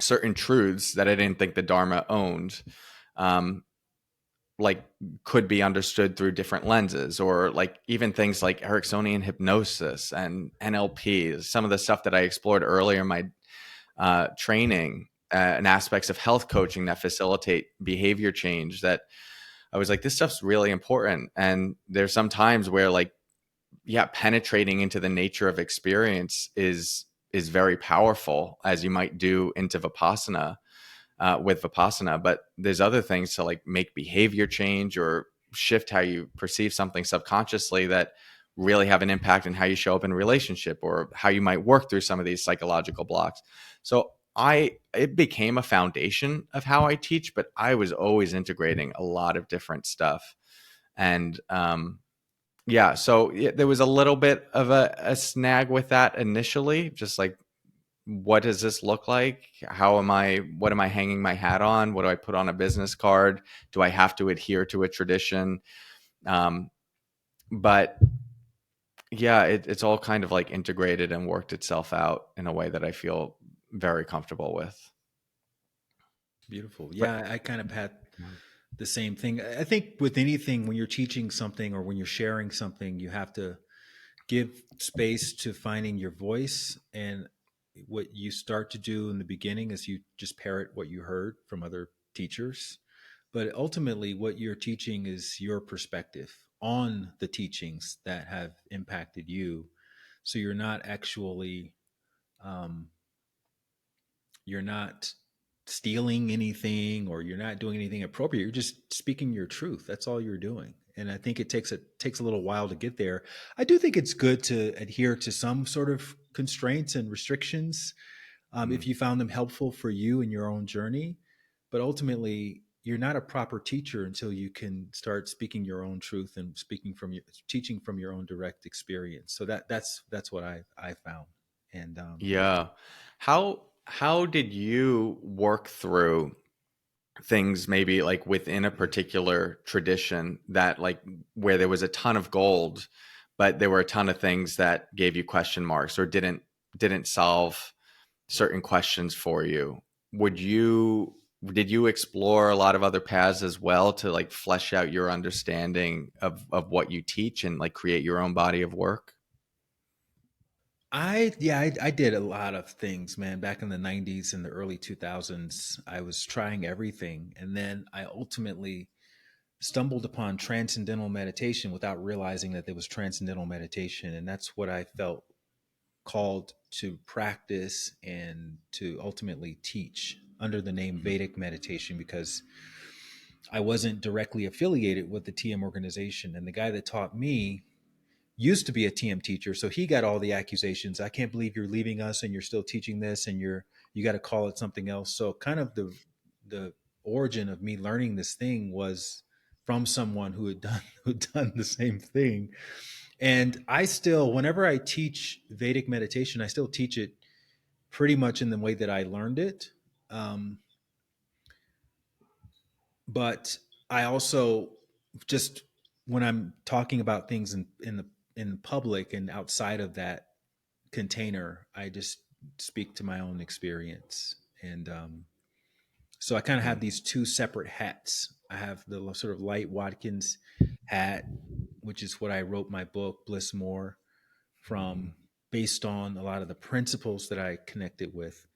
[SPEAKER 2] certain truths that I didn't think the Dharma owned um, like could be understood through different lenses, or like even things like Ericksonian hypnosis and NLP, some of the stuff that I explored earlier in my training and aspects of health coaching that facilitate behavior change, that I was like, this stuff's really important. And there's some times where like, yeah, penetrating into the nature of experience is very powerful, as you might do into Vipassana with Vipassana. But there's other things to like make behavior change or shift how you perceive something subconsciously that really have an impact on how you show up in a relationship or how you might work through some of these psychological blocks. So it became a foundation of how I teach, but I was always integrating a lot of different stuff. And yeah, so there was a little bit of a snag with that initially, just like, what does this look like? What am I hanging my hat on? What do I put on a business card? Do I have to adhere to a tradition? Um, but yeah, it's all kind of like integrated and worked itself out in a way that I feel very comfortable with.
[SPEAKER 1] Beautiful.
[SPEAKER 2] But
[SPEAKER 1] Yeah, I kind of had the same thing. I think with anything, when you're teaching something or when you're sharing something, you have to give space to finding your voice. And what you start to do in the beginning is you just parrot what you heard from other teachers. But ultimately, what you're teaching is your perspective on the teachings that have impacted you. So um, you're not stealing anything, or you're not doing anything appropriate. You're just speaking your truth. That's all you're doing. And I think it takes a little while to get there. I do think it's good to adhere to some sort of constraints and restrictions, if
[SPEAKER 2] mm,
[SPEAKER 1] you found them helpful for you in your own journey. But ultimately, you're not a proper teacher until you can start speaking your own truth and teaching from your own direct experience. So that's what I found. And
[SPEAKER 2] yeah, how did you work through things maybe like within a particular tradition that like where there was a ton of gold, but there were a ton of things that gave you question marks or didn't solve certain questions for you? Would you did you explore a lot of other paths as well to like flesh out your understanding of what you teach and like create your own body of work?
[SPEAKER 1] I did a lot of things, man. Back in the 90s and the early 2000s, I was trying everything. And then I ultimately stumbled upon transcendental meditation without realizing that there was transcendental meditation. And that's what I felt called to practice and to ultimately teach. under the name
[SPEAKER 2] Mhm.
[SPEAKER 1] Vedic meditation because I wasn't directly affiliated with the TM organization. And the guy that taught me used to be a TM teacher, so he got all the accusations. I can't believe you're leaving us and you're still teaching this, and you got to call it something else. So kind of the origin of me learning this thing was from someone who'd done the same thing. And I still, whenever I teach Vedic meditation, I still teach it pretty much in the way that I learned it. Um, but I also just when I'm talking about things in public and outside of that container, I just speak to my own experience. And so I kind of have
[SPEAKER 2] Mm.
[SPEAKER 1] these two separate hats. I have the sort of light Watkins hat, which is what I wrote my book, Bliss More,
[SPEAKER 2] Mhm.
[SPEAKER 1] from, based on a lot of the principles that I connected with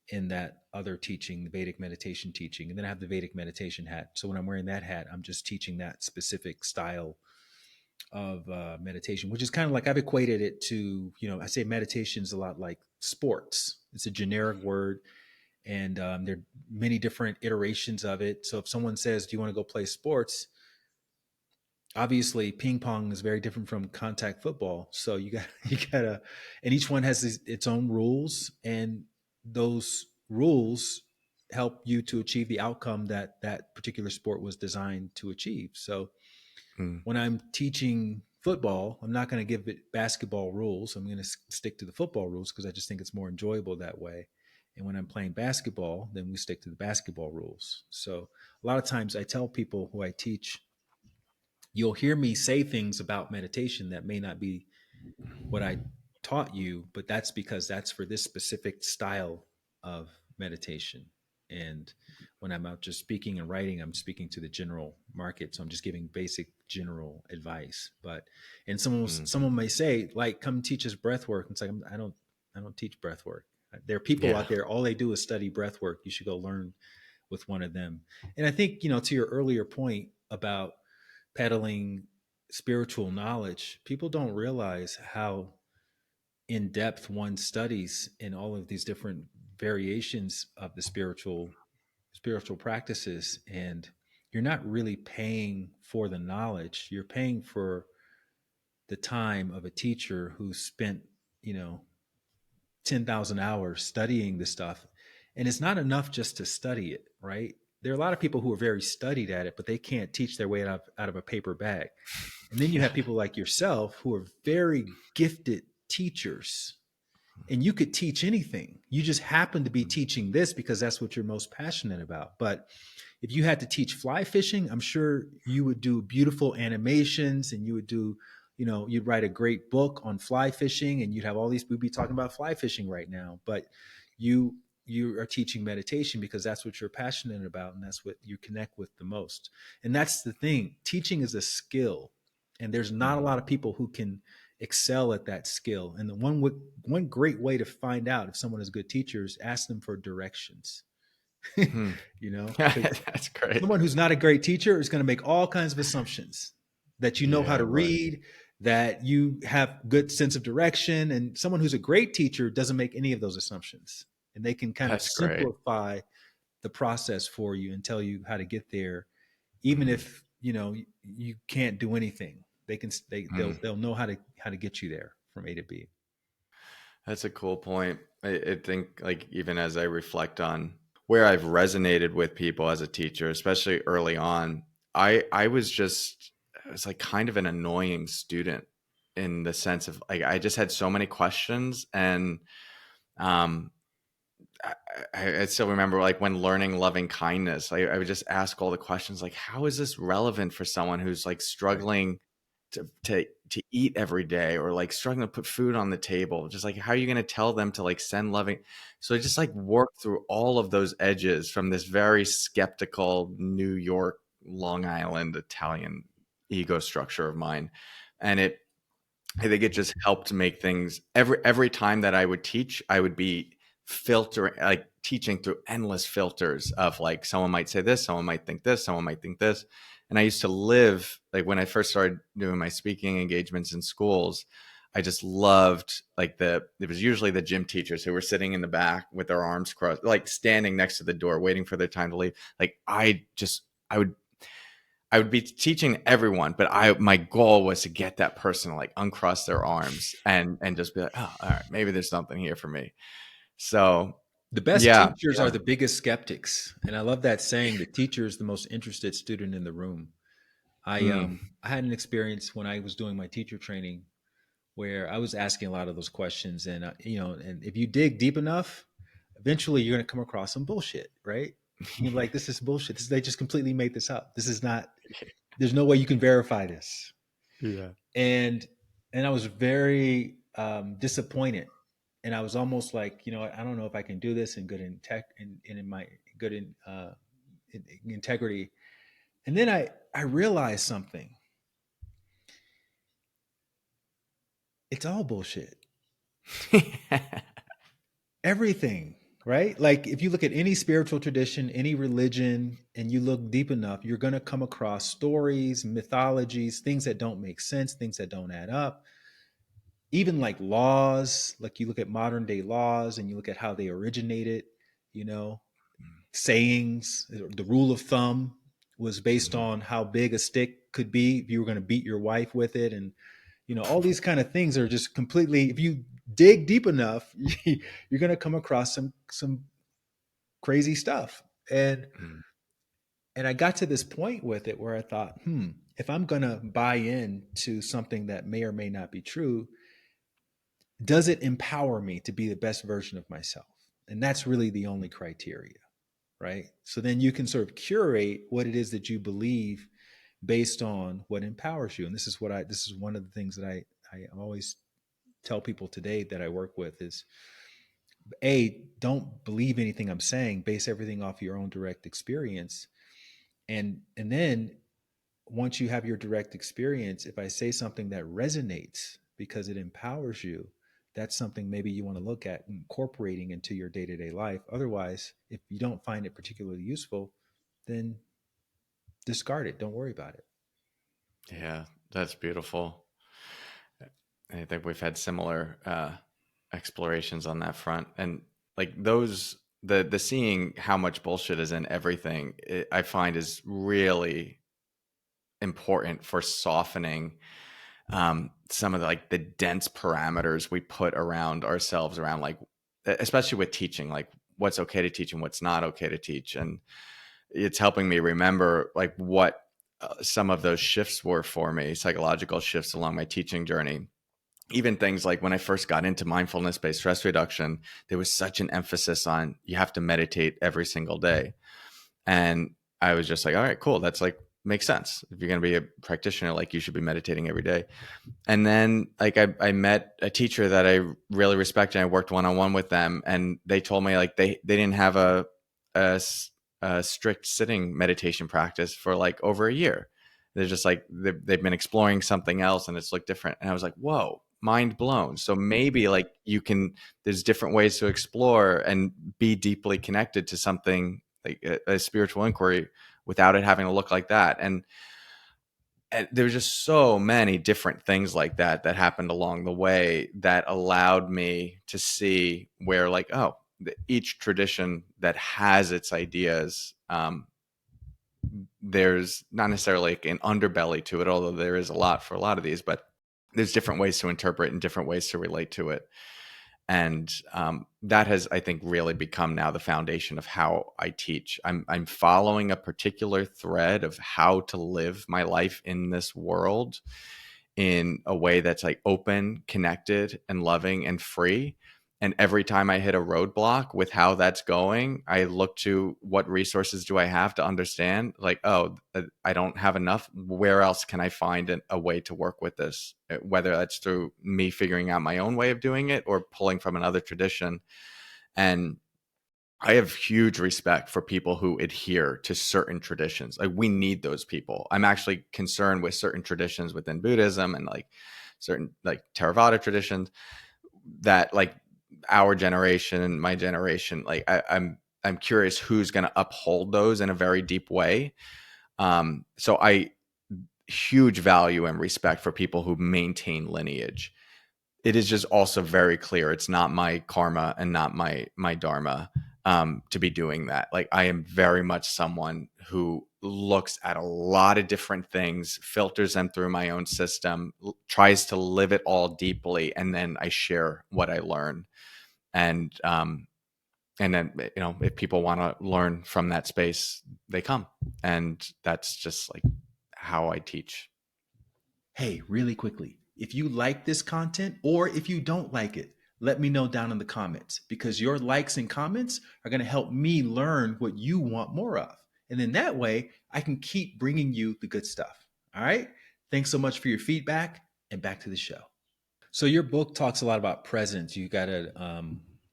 [SPEAKER 1] in that other teaching, the Vedic meditation teaching. And then I have the Vedic meditation hat. So when I'm wearing that hat, I'm just teaching that specific style of meditation, which is kind of like I've equated it to, I say meditation is a lot like sports. It's a generic word, and there are many different iterations of it. So if someone says, "Do you want to go play sports?" Obviously, ping pong is very different from contact football. So you gotta, and each one has its own rules, and those rules help you to achieve the outcome that that particular sport was designed to achieve. So
[SPEAKER 2] Mm.
[SPEAKER 1] when I'm teaching football, I'm not going to give it basketball rules. I'm going to stick to the football rules because I just think it's more enjoyable that way. And when I'm playing basketball, then we stick to the basketball rules. So a lot of times I tell people who I teach, you'll hear me say things about meditation that may not be what I taught you, but that's because that's for this specific style of meditation. And when I'm out just speaking and writing, I'm speaking to the general market. So I'm just giving basic general advice. But and
[SPEAKER 2] Mm.
[SPEAKER 1] someone may say, like, come teach us breath work. It's like I don't teach breath work. There are people
[SPEAKER 2] Yeah.
[SPEAKER 1] out there, all they do is study breath work. You should go learn with one of them. And I think, to your earlier point about peddling spiritual knowledge, people don't realize how in depth one studies in all of these different variations of the spiritual practices, and you're not really paying for the knowledge, you're paying for the time of a teacher who spent, you know 10,000 hours studying this stuff. And it's not enough just to study it, right? There are a lot of people who are very studied at it, but they can't teach their way out of a paper bag. And then you have
[SPEAKER 2] Yeah.
[SPEAKER 1] people like yourself who are very gifted teachers, and you could teach anything. You just happen to be
[SPEAKER 2] Mm.
[SPEAKER 1] teaching this because that's what you're most passionate about. But if you had to teach fly fishing, I'm sure you would do beautiful animations, and you would do, you'd write a great book on fly fishing, and you'd have all these, we'd be talking about fly fishing right now. But you are teaching meditation because that's what you're passionate about, and that's what you connect with the most. And that's the thing. Teaching is a skill, and there's not a
[SPEAKER 2] Mm.
[SPEAKER 1] lot of people who can excel at that skill. And the one great way to find out if someone is a good teacher is ask them for directions.
[SPEAKER 2] Hmm.
[SPEAKER 1] Because
[SPEAKER 2] That's great.
[SPEAKER 1] someone who's not a great teacher is going to make all kinds of assumptions that you know how
[SPEAKER 2] Yeah,
[SPEAKER 1] to
[SPEAKER 2] right.
[SPEAKER 1] read, that you have good sense of direction. And someone who's a great teacher doesn't make any of those assumptions. And they can kind of
[SPEAKER 2] That's great.
[SPEAKER 1] simplify the process for you and tell you how to get there, even
[SPEAKER 2] Mm.
[SPEAKER 1] if you can't do anything. They can
[SPEAKER 2] Mm.
[SPEAKER 1] they'll know how to get you there from A to B.
[SPEAKER 2] That's a cool point. I think, like, even as I reflect on where I've resonated with people as a teacher, especially early on, I was just, I was like kind of an annoying student in the sense of, like, I just had so many questions. And um I, I still remember, like, when learning loving kindness, I would just ask all the questions, like, how is this relevant for someone who's like
[SPEAKER 1] Right.
[SPEAKER 2] struggling to eat every day, or like struggling to put food on the table? Just like, how are you going to tell them to like send loving? So I just like worked through all of those edges from this very skeptical New York, Long Island Italian ego structure of mine. And I think it just helped make things, every time that I would teach, I would be filtering, like teaching through endless filters of, like, someone might say this, someone might think this, someone might think this. And I used to live, like, when I first started doing my speaking engagements in schools, I just loved like it was usually the gym teachers who were sitting in the back with their arms crossed, like standing next to the door, waiting for their time to leave. Like I would be teaching everyone, but my goal was to get that person to like uncross their arms and just be like, oh, all right, maybe there's something here for me. So
[SPEAKER 1] The best
[SPEAKER 2] yeah,
[SPEAKER 1] teachers
[SPEAKER 2] yeah.
[SPEAKER 1] are the biggest skeptics. And I love that saying, the teacher is the most interested student in the room.
[SPEAKER 2] Mm.
[SPEAKER 1] I had an experience when I was doing my teacher training where I was asking a lot of those questions, and and if you dig deep enough, eventually you're going to come across some bullshit, right? You're like, this is bullshit. They just completely made this up. This is not. There's no way you can verify this.
[SPEAKER 2] Yeah.
[SPEAKER 1] And I was very disappointed, and I was almost like, I don't know if I can do this in good in tech and in my good in integrity. And then I realized something. It's all bullshit. Everything, right? Like if you look at any spiritual tradition, any religion, and you look deep enough, you're going to come across stories, mythologies, things that don't make sense, things that don't add up. Even like laws, like you look at modern day laws and you look at how they originated, you know, sayings, the rule of thumb was based
[SPEAKER 2] Mhm.
[SPEAKER 1] on how big a stick could be if you were going to beat your wife with it. And all these kind of things are just completely, if you dig deep enough, you're going to come across some crazy stuff. and
[SPEAKER 2] Mm.
[SPEAKER 1] and I got to this point with it where I thought, if I'm going to buy into something that may or may not be true, does it empower me to be the best version of myself? And that's really the only criteria, right? So then you can sort of curate what it is that you believe based on what empowers you. And this is one of the things that I always tell people today that I work with is, don't believe anything I'm saying, base everything off your own direct experience. And then once you have your direct experience, if I say something that resonates because it empowers you, that's something maybe you want to look at incorporating into your day-to-day life. Otherwise, if you don't find it particularly useful, then discard it. Don't worry about it.
[SPEAKER 2] Yeah, that's beautiful. I think we've had similar explorations on that front, and like those, the seeing how much bullshit is in everything, I find is really important for softening some of the, like the dense parameters we put around ourselves, around like, especially with teaching, like what's okay to teach and what's not okay to teach. And it's helping me remember like what some of those shifts were for me, psychological shifts along my teaching journey. Even things like when I first got into mindfulness based stress reduction, there was such an emphasis on you have to meditate every single day. And I was just like, all right, cool. That's like, makes sense. If you're going to be a practitioner, like you should be meditating every day. And then like I met a teacher that I really respect, and I worked one-on-one with them, and they told me like they didn't have a, a strict sitting meditation practice for like over a year. They're just like they've been exploring something else and it's looked different. And I was like, whoa, mind blown. So maybe like there's different ways to explore and be deeply connected to something like a spiritual inquiry without it having to look like that. And there's just so many different things like that that happened along the way that allowed me to see where like, oh, each tradition that has its ideas, there's not necessarily like an underbelly to it, although there is a lot for a lot of these, but there's different ways to interpret and different ways to relate to it. And that has, I think, really become now the foundation of how I teach. I'm following a particular thread of how to live my life in this world in a way that's like open, connected, and loving and free. And every time I hit a roadblock with how that's going, I look to what resources do I have to understand, like, oh, I don't have enough. Where else can I find a way to work with this? Whether that's through me figuring out my own way of doing it or pulling from another tradition. And I have huge respect for people who adhere to certain traditions. Like we need those people. I'm actually concerned with certain traditions within Buddhism and like certain like Theravada traditions that like our generation and my generation, like I'm curious who's going to uphold those in a very deep way. So I huge value and respect for people who maintain lineage. it is just also very clear it's not my karma and not my dharma to be doing that. Like, I am very much someone who looks at a lot of different things, filters them through my own system, tries to live it all deeply, and then I share what I learn. And then, if people want to learn from that space, they come, and that's just like how I teach.
[SPEAKER 1] Hey, really quickly, if you like this content or if you don't like it, let me know down in the comments, because your likes and comments are going to help me learn what you want more of. And then that way I can keep bringing you the good stuff. All right. Thanks so much for your feedback, and back to the show. So your book talks a lot about presence. You got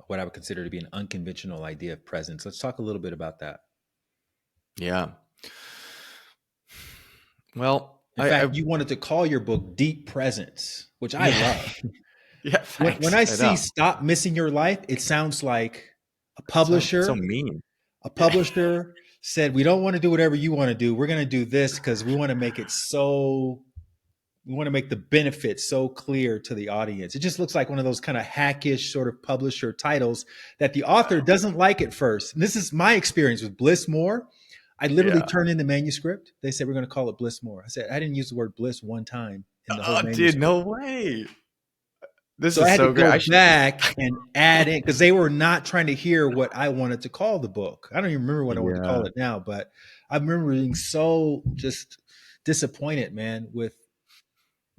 [SPEAKER 1] what I would consider to be an unconventional idea of presence. Let's talk a little bit about that.
[SPEAKER 2] Yeah. Well,
[SPEAKER 1] In fact, you wanted to call your book Deep Presence, which I
[SPEAKER 2] yeah.
[SPEAKER 1] love.
[SPEAKER 2] Yeah,
[SPEAKER 1] When
[SPEAKER 2] thanks.
[SPEAKER 1] I
[SPEAKER 2] I
[SPEAKER 1] see
[SPEAKER 2] know.
[SPEAKER 1] "Stop Missing Your Life," it sounds like a
[SPEAKER 2] So
[SPEAKER 1] publisher
[SPEAKER 2] mean.
[SPEAKER 1] a
[SPEAKER 2] Yeah.
[SPEAKER 1] publisher said, "We don't want to do whatever you want to do. We're going to do this because we want to make it so we want to make the benefits so clear to the audience." It just looks like one of those kind of hackish sort of publisher titles that the author
[SPEAKER 2] Wow.
[SPEAKER 1] doesn't like at first. And this is my experience with Bliss More. I literally
[SPEAKER 2] Yeah.
[SPEAKER 1] turned in the manuscript. They said, "We're going to call it Bliss More." I said, "I didn't use the word bliss one time in the whole
[SPEAKER 2] Oh, dude,
[SPEAKER 1] manuscript."
[SPEAKER 2] no way. This
[SPEAKER 1] So I
[SPEAKER 2] is
[SPEAKER 1] had to
[SPEAKER 2] so great.
[SPEAKER 1] go
[SPEAKER 2] I should.
[SPEAKER 1] back and add in, because they were not trying to hear what I wanted to call the book. I don't even remember what I want to
[SPEAKER 2] Yeah.
[SPEAKER 1] call it now, but I remember being so just disappointed, man, with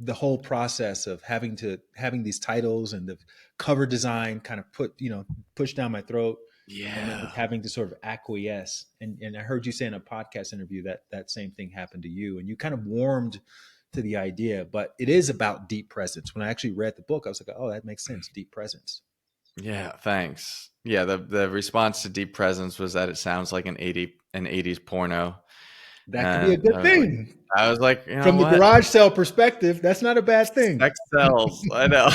[SPEAKER 1] the whole process of having these titles and the cover design kind of pushed down my throat, and then
[SPEAKER 2] Yeah.
[SPEAKER 1] having to sort of acquiesce. And I heard you say in a podcast interview that that same thing happened to you, and you kind of warmed to the idea. But it is about deep presence. When I actually read the book, I was like, oh, that makes sense. Deep presence.
[SPEAKER 2] Yeah. Thanks. Yeah. The response to Deep Presence was that it sounds like an 80s porno.
[SPEAKER 1] That could be a
[SPEAKER 2] And
[SPEAKER 1] good thing.
[SPEAKER 2] I was like, you know
[SPEAKER 1] From the
[SPEAKER 2] what?
[SPEAKER 1] garage sale perspective, that's not a bad thing.
[SPEAKER 2] Sex sells. I know.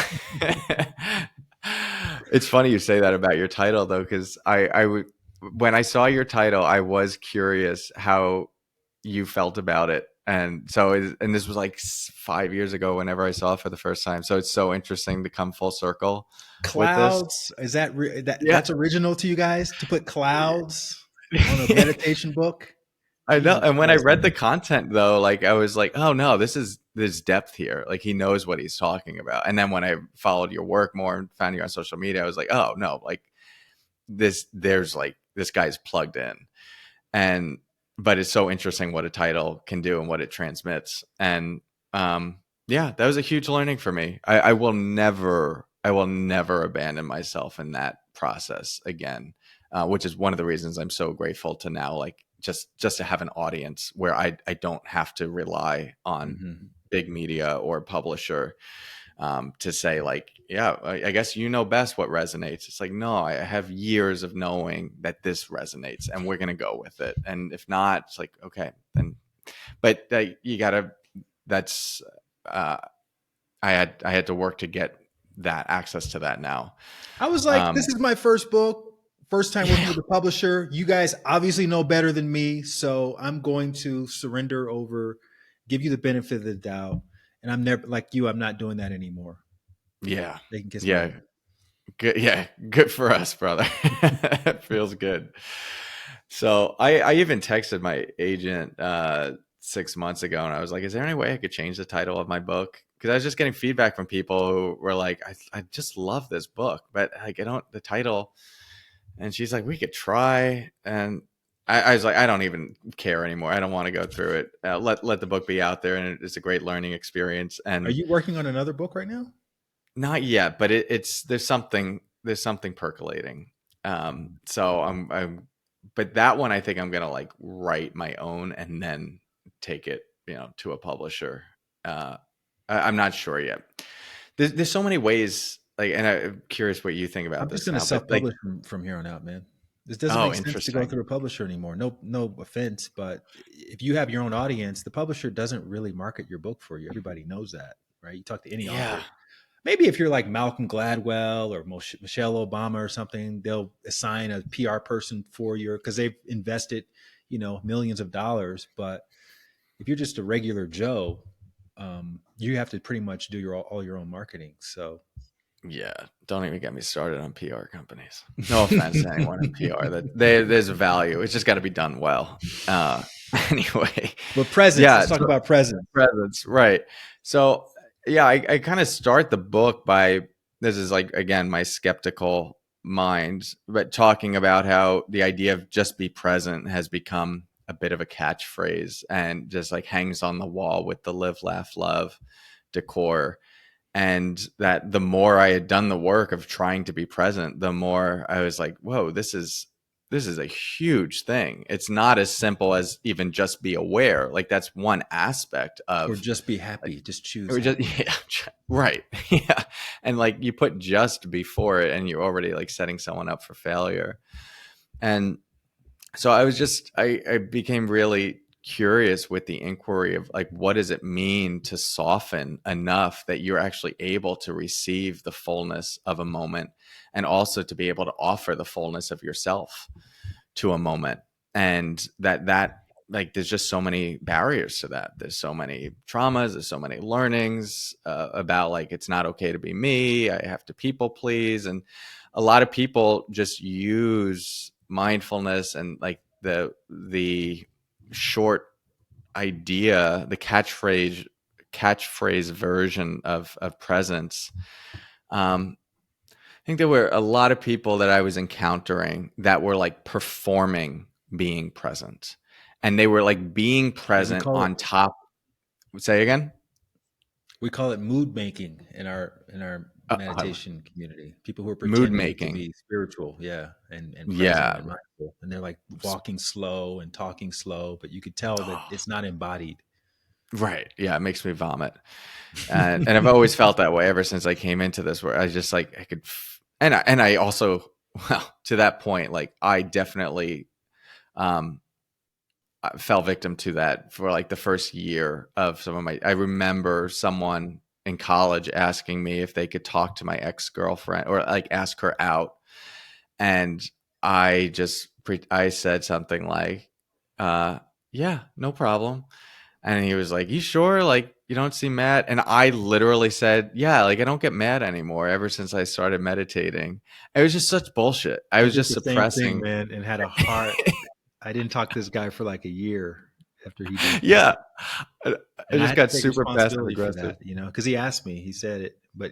[SPEAKER 2] It's funny you say that about your title, though, because I would, when I saw your title, I was curious how you felt about it. And so, and this was like 5 years ago whenever I saw it for the first time. So it's so interesting to come full circle with this.
[SPEAKER 1] Clouds, is that
[SPEAKER 2] Yeah.
[SPEAKER 1] that's original to you guys to put clouds on a meditation book?
[SPEAKER 2] I know.
[SPEAKER 1] Jesus
[SPEAKER 2] And when I
[SPEAKER 1] Christ,
[SPEAKER 2] read the
[SPEAKER 1] man.
[SPEAKER 2] content though, like I was like, oh no, there's depth here. Like he knows what he's talking about. And then when I followed your work more and found you on social media, I was like, oh no, like there's like this guy's plugged in. And but it's so interesting what a title can do and what it transmits. And yeah, that was a huge learning for me. I will never abandon myself in that process again, which is one of the reasons I'm so grateful to now, like just to have an audience where I don't have to rely on
[SPEAKER 1] Mm-hmm.
[SPEAKER 2] big media or publisher to say like, yeah, I guess you know best what resonates. It's like, no, I have years of knowing that this resonates, and we're gonna go with it. And if not, it's like, okay, then. But you gotta. That's uh, I had to work to get that access to that now.
[SPEAKER 1] I was like, this
[SPEAKER 2] Um,
[SPEAKER 1] is my first book, first time working
[SPEAKER 2] yeah,
[SPEAKER 1] with a publisher. You guys obviously know better than me, so I'm going to surrender over, give you the benefit of the doubt. And I'm never like you, I'm not doing that anymore.
[SPEAKER 2] yeah,
[SPEAKER 1] They can kiss my
[SPEAKER 2] yeah.
[SPEAKER 1] butt.
[SPEAKER 2] Good, yeah, good for us, brother. It feels good. So I even texted my agent 6 months ago, and I was like, "Is there any way I could change the title of my book?" Because I was just getting feedback from people who were like, "I just love this book, but like I don't the title." And she's like, "We could try." And I was like, "I don't even care anymore. I don't want to go through it. Let the book be out there, and it's a great learning experience."
[SPEAKER 1] Are
[SPEAKER 2] And
[SPEAKER 1] you working on another book right now?
[SPEAKER 2] not yet, but it's there's something percolating. So but that one I think I'm gonna like write my own and then take it, to a publisher. Uh, I'm not sure yet. There's so many ways, like, and I'm curious what you think about
[SPEAKER 1] I'm just
[SPEAKER 2] this
[SPEAKER 1] going to
[SPEAKER 2] now. But like,
[SPEAKER 1] self-publish from here on out, man. This doesn't
[SPEAKER 2] oh,
[SPEAKER 1] make sense to go
[SPEAKER 2] interesting.
[SPEAKER 1] through a publisher anymore. No offense, but if you have your own audience, the publisher doesn't really market your book for you. Everybody knows that, right? You talk to any
[SPEAKER 2] Yeah,
[SPEAKER 1] author. Maybe if you're like Malcolm Gladwell or Michelle Obama or something, they'll assign a PR person for you because they've invested, millions of dollars. But if you're just a regular Joe, you have to pretty much do all your own marketing. So
[SPEAKER 2] Yeah, don't even get me started on PR companies. No offense to anyone in PR. There's a value. It's just got to be done well. Anyway,
[SPEAKER 1] But presence,
[SPEAKER 2] yeah,
[SPEAKER 1] let's talk
[SPEAKER 2] so
[SPEAKER 1] about presence.
[SPEAKER 2] presence, right? So yeah, I kind of start the book by, this is like again my skeptical mind, but talking about how the idea of just be present has become a bit of a catchphrase and just like hangs on the wall with the live, laugh, love decor. And that the more I had done the work of trying to be present, the more I was like, whoa, this is a huge thing. It's not as simple as even just be aware. Like that's one aspect
[SPEAKER 1] Or
[SPEAKER 2] of
[SPEAKER 1] just be
[SPEAKER 2] like,
[SPEAKER 1] happy. Just choose
[SPEAKER 2] or just,
[SPEAKER 1] happy.
[SPEAKER 2] yeah, right. Yeah. And like you put just before it and you're already like setting someone up for failure. And so I became really curious with the inquiry of like, what does it mean to soften enough that you're actually able to receive the fullness of a moment and also to be able to offer the fullness of yourself to a moment. And that like there's just so many barriers to that. There's so many traumas, there's so many learnings about like it's not okay to be me, I have to people please. And a lot of people just use mindfulness and like the short idea, the catchphrase version of presence. I think there were a lot of people that I was encountering that were like performing being present. And they were like being
[SPEAKER 1] Yeah, we
[SPEAKER 2] present
[SPEAKER 1] call it
[SPEAKER 2] on top. Say again?
[SPEAKER 1] mood making in our
[SPEAKER 2] I
[SPEAKER 1] meditation community. People who are
[SPEAKER 2] Mood
[SPEAKER 1] pretending to
[SPEAKER 2] making.
[SPEAKER 1] be spiritual, yeah, and present
[SPEAKER 2] Yeah.
[SPEAKER 1] and mindful, and they're like walking slow and talking slow, but you could tell that
[SPEAKER 2] Oh,
[SPEAKER 1] it's not embodied.
[SPEAKER 2] right. Yeah. It makes me vomit. And I've always felt that way ever since I came into this, where I just like, I could, and I also, well, to that point, like I definitely, um, fell victim to that for like the first year of some of my. I remember someone in college asking me if they could talk to my ex-girlfriend or like ask her out, and I said something like, "Yeah, no problem." And he was like, "You sure? Like you don't seem mad?" And I literally said, "Yeah, like I don't get mad anymore ever since I started meditating." It was just such bullshit. I
[SPEAKER 1] I
[SPEAKER 2] was
[SPEAKER 1] did
[SPEAKER 2] just
[SPEAKER 1] the same thing,
[SPEAKER 2] suppressing.
[SPEAKER 1] man, and had a hard. I didn't talk to this guy for like a year after he did that.
[SPEAKER 2] Yeah, I I
[SPEAKER 1] And I
[SPEAKER 2] just
[SPEAKER 1] had to
[SPEAKER 2] got
[SPEAKER 1] take
[SPEAKER 2] super passive
[SPEAKER 1] responsibility for
[SPEAKER 2] aggressive.
[SPEAKER 1] that, because he asked me, he said it, but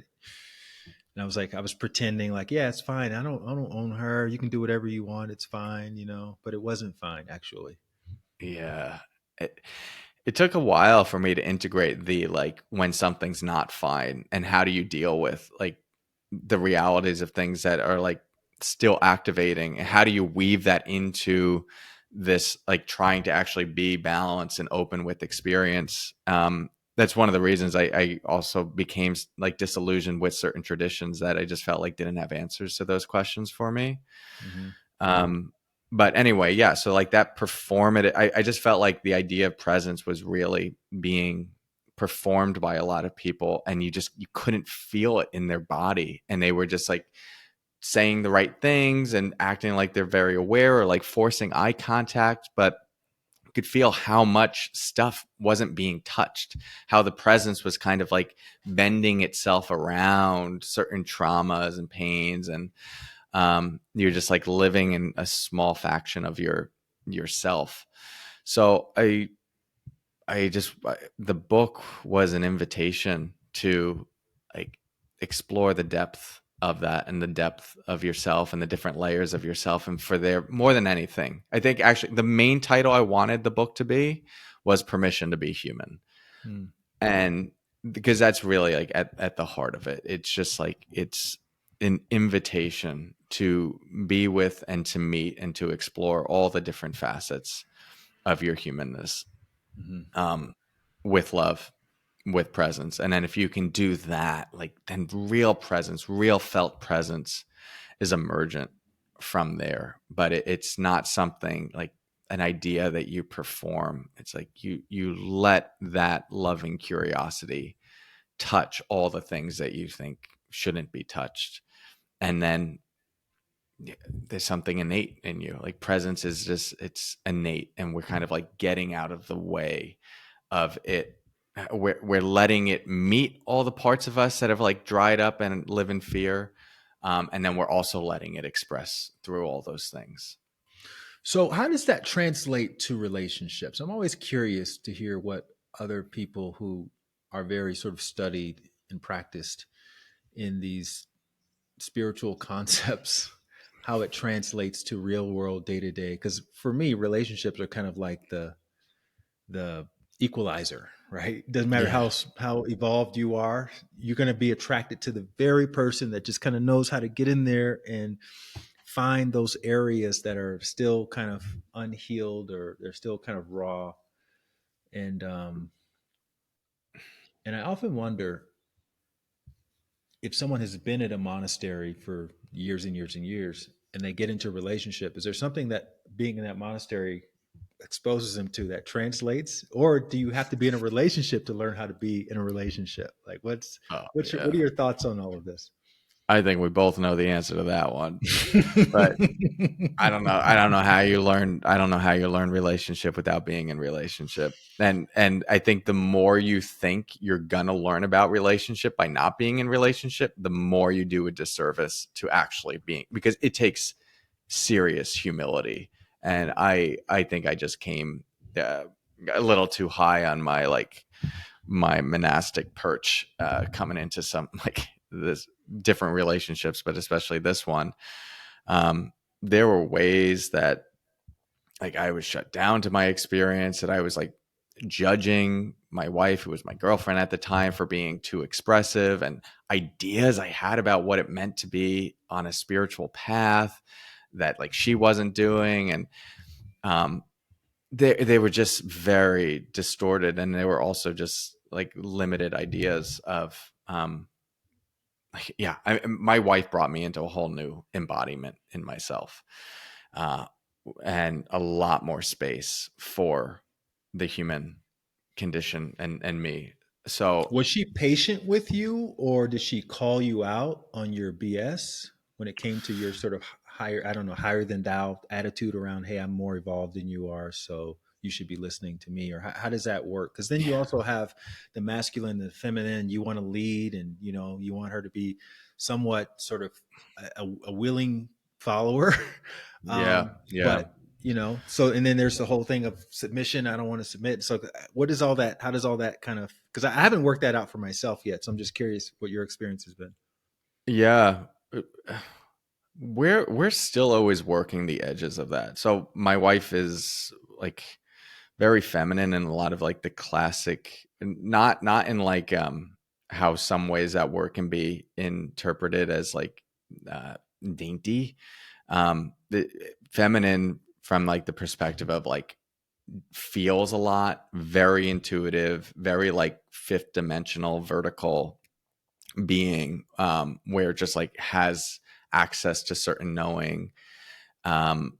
[SPEAKER 1] and I was like, I was pretending like, yeah, it's fine. I don't own her. You can do whatever you want. It's fine, but it wasn't fine actually.
[SPEAKER 2] Yeah. It, it took a while for me to integrate the like when something's not fine and how do you deal with like the realities of things that are like still activating and how do you weave that into this like trying to actually be balanced and open with experience. That's one of the reasons I also became like disillusioned with certain traditions that I just felt like didn't have answers to those questions for me.
[SPEAKER 1] Hmm.
[SPEAKER 2] Um, but anyway, yeah. So like that performative, I just felt like the idea of presence was really being performed by a lot of people, and you couldn't feel it in their body, and they were just like saying the right things and acting like they're very aware or like forcing eye contact, but you could feel how much stuff wasn't being touched, how the presence was kind of like bending itself around certain traumas and pains, and you're just like living in a small faction of yourself. So the book was an invitation to like explore the depth of that and the depth of yourself and the different layers of yourself. And for there, more than anything, I think actually the main title I wanted the book to be was Permission to Be Human.
[SPEAKER 1] Mm.
[SPEAKER 2] And because that's really like at the heart of it, it's just like it's an invitation to be with and to meet and to explore all the different facets of your humanness,
[SPEAKER 1] Hmm.
[SPEAKER 2] um, with love, with presence. And then if you can do that, like then real presence, real felt presence is emergent from there. But it's not something like an idea that you perform. It's like you let that loving curiosity touch all the things that you think shouldn't be touched. And then there's something innate in you. Like presence is just it's innate, and we're kind of like getting out of the way of it we're letting it meet all the parts of us that have like dried up and live in fear, and then we're also letting it express through all those things.
[SPEAKER 1] So, how does that translate to relationships? I'm always curious to hear what other people who are very sort of studied and practiced in these spiritual concepts, how it translates to real world day to day. Because for me, relationships are kind of like the equalizer, right? Doesn't matter
[SPEAKER 2] Yeah.
[SPEAKER 1] how evolved you are, you're going to be attracted to the very person that just kind of knows how to get in there and find those areas that are still kind of unhealed or they're still kind of raw. And and I often wonder if someone has been at a monastery for years and years and years and they get into a relationship, is there something that being in that monastery exposes them to that translates, or do you have to be in a relationship to learn how to be in a relationship? Like
[SPEAKER 2] Oh,
[SPEAKER 1] what are
[SPEAKER 2] yeah.
[SPEAKER 1] your thoughts on all of this?
[SPEAKER 2] I think we both know the answer to that one. But I don't know. I don't know how you learn. I don't know how you learn relationship without being in relationship. And I think the more you think you're gonna learn about relationship by not being in relationship, the more you do a disservice to actually being, because it takes serious humility. And I think I just came uh, a little too high on my like my monastic perch, coming into some like this different relationships, but especially this one. Um, there were ways that like I was shut down to my experience, that I was like judging my wife, who was my girlfriend at the time, for being too expressive, and ideas I had about what it meant to be on a spiritual path that like she wasn't doing. And um, they were just very distorted, and they were also just like limited ideas of yeah. My wife brought me into a whole new embodiment in myself, uh, and a lot more space for the human condition and me. So
[SPEAKER 1] Was she patient with you, or did she call you out on your BS when it came to your sort of higher, I don't know, higher than thou attitude around, hey, I'm more evolved than you are, so you should be listening to me? Or how does that work? Because then you also have the masculine and the feminine. You want to lead, and you want her to be somewhat sort of a willing follower.
[SPEAKER 2] yeah, yeah.
[SPEAKER 1] But so and then there's the whole thing of submission. I don't want to submit. So what is all that? How does all that kind of, because I haven't worked that out for myself yet, so I'm just curious what your experience has been.
[SPEAKER 2] Yeah. We're still always working the edges of that. So my wife is like very feminine in a lot of like the classic, not in like how some ways that work can be interpreted as like uh dainty. The feminine from like the perspective of like feels a lot, very intuitive, very like fifth dimensional vertical being, where it just like has access to certain knowing, um,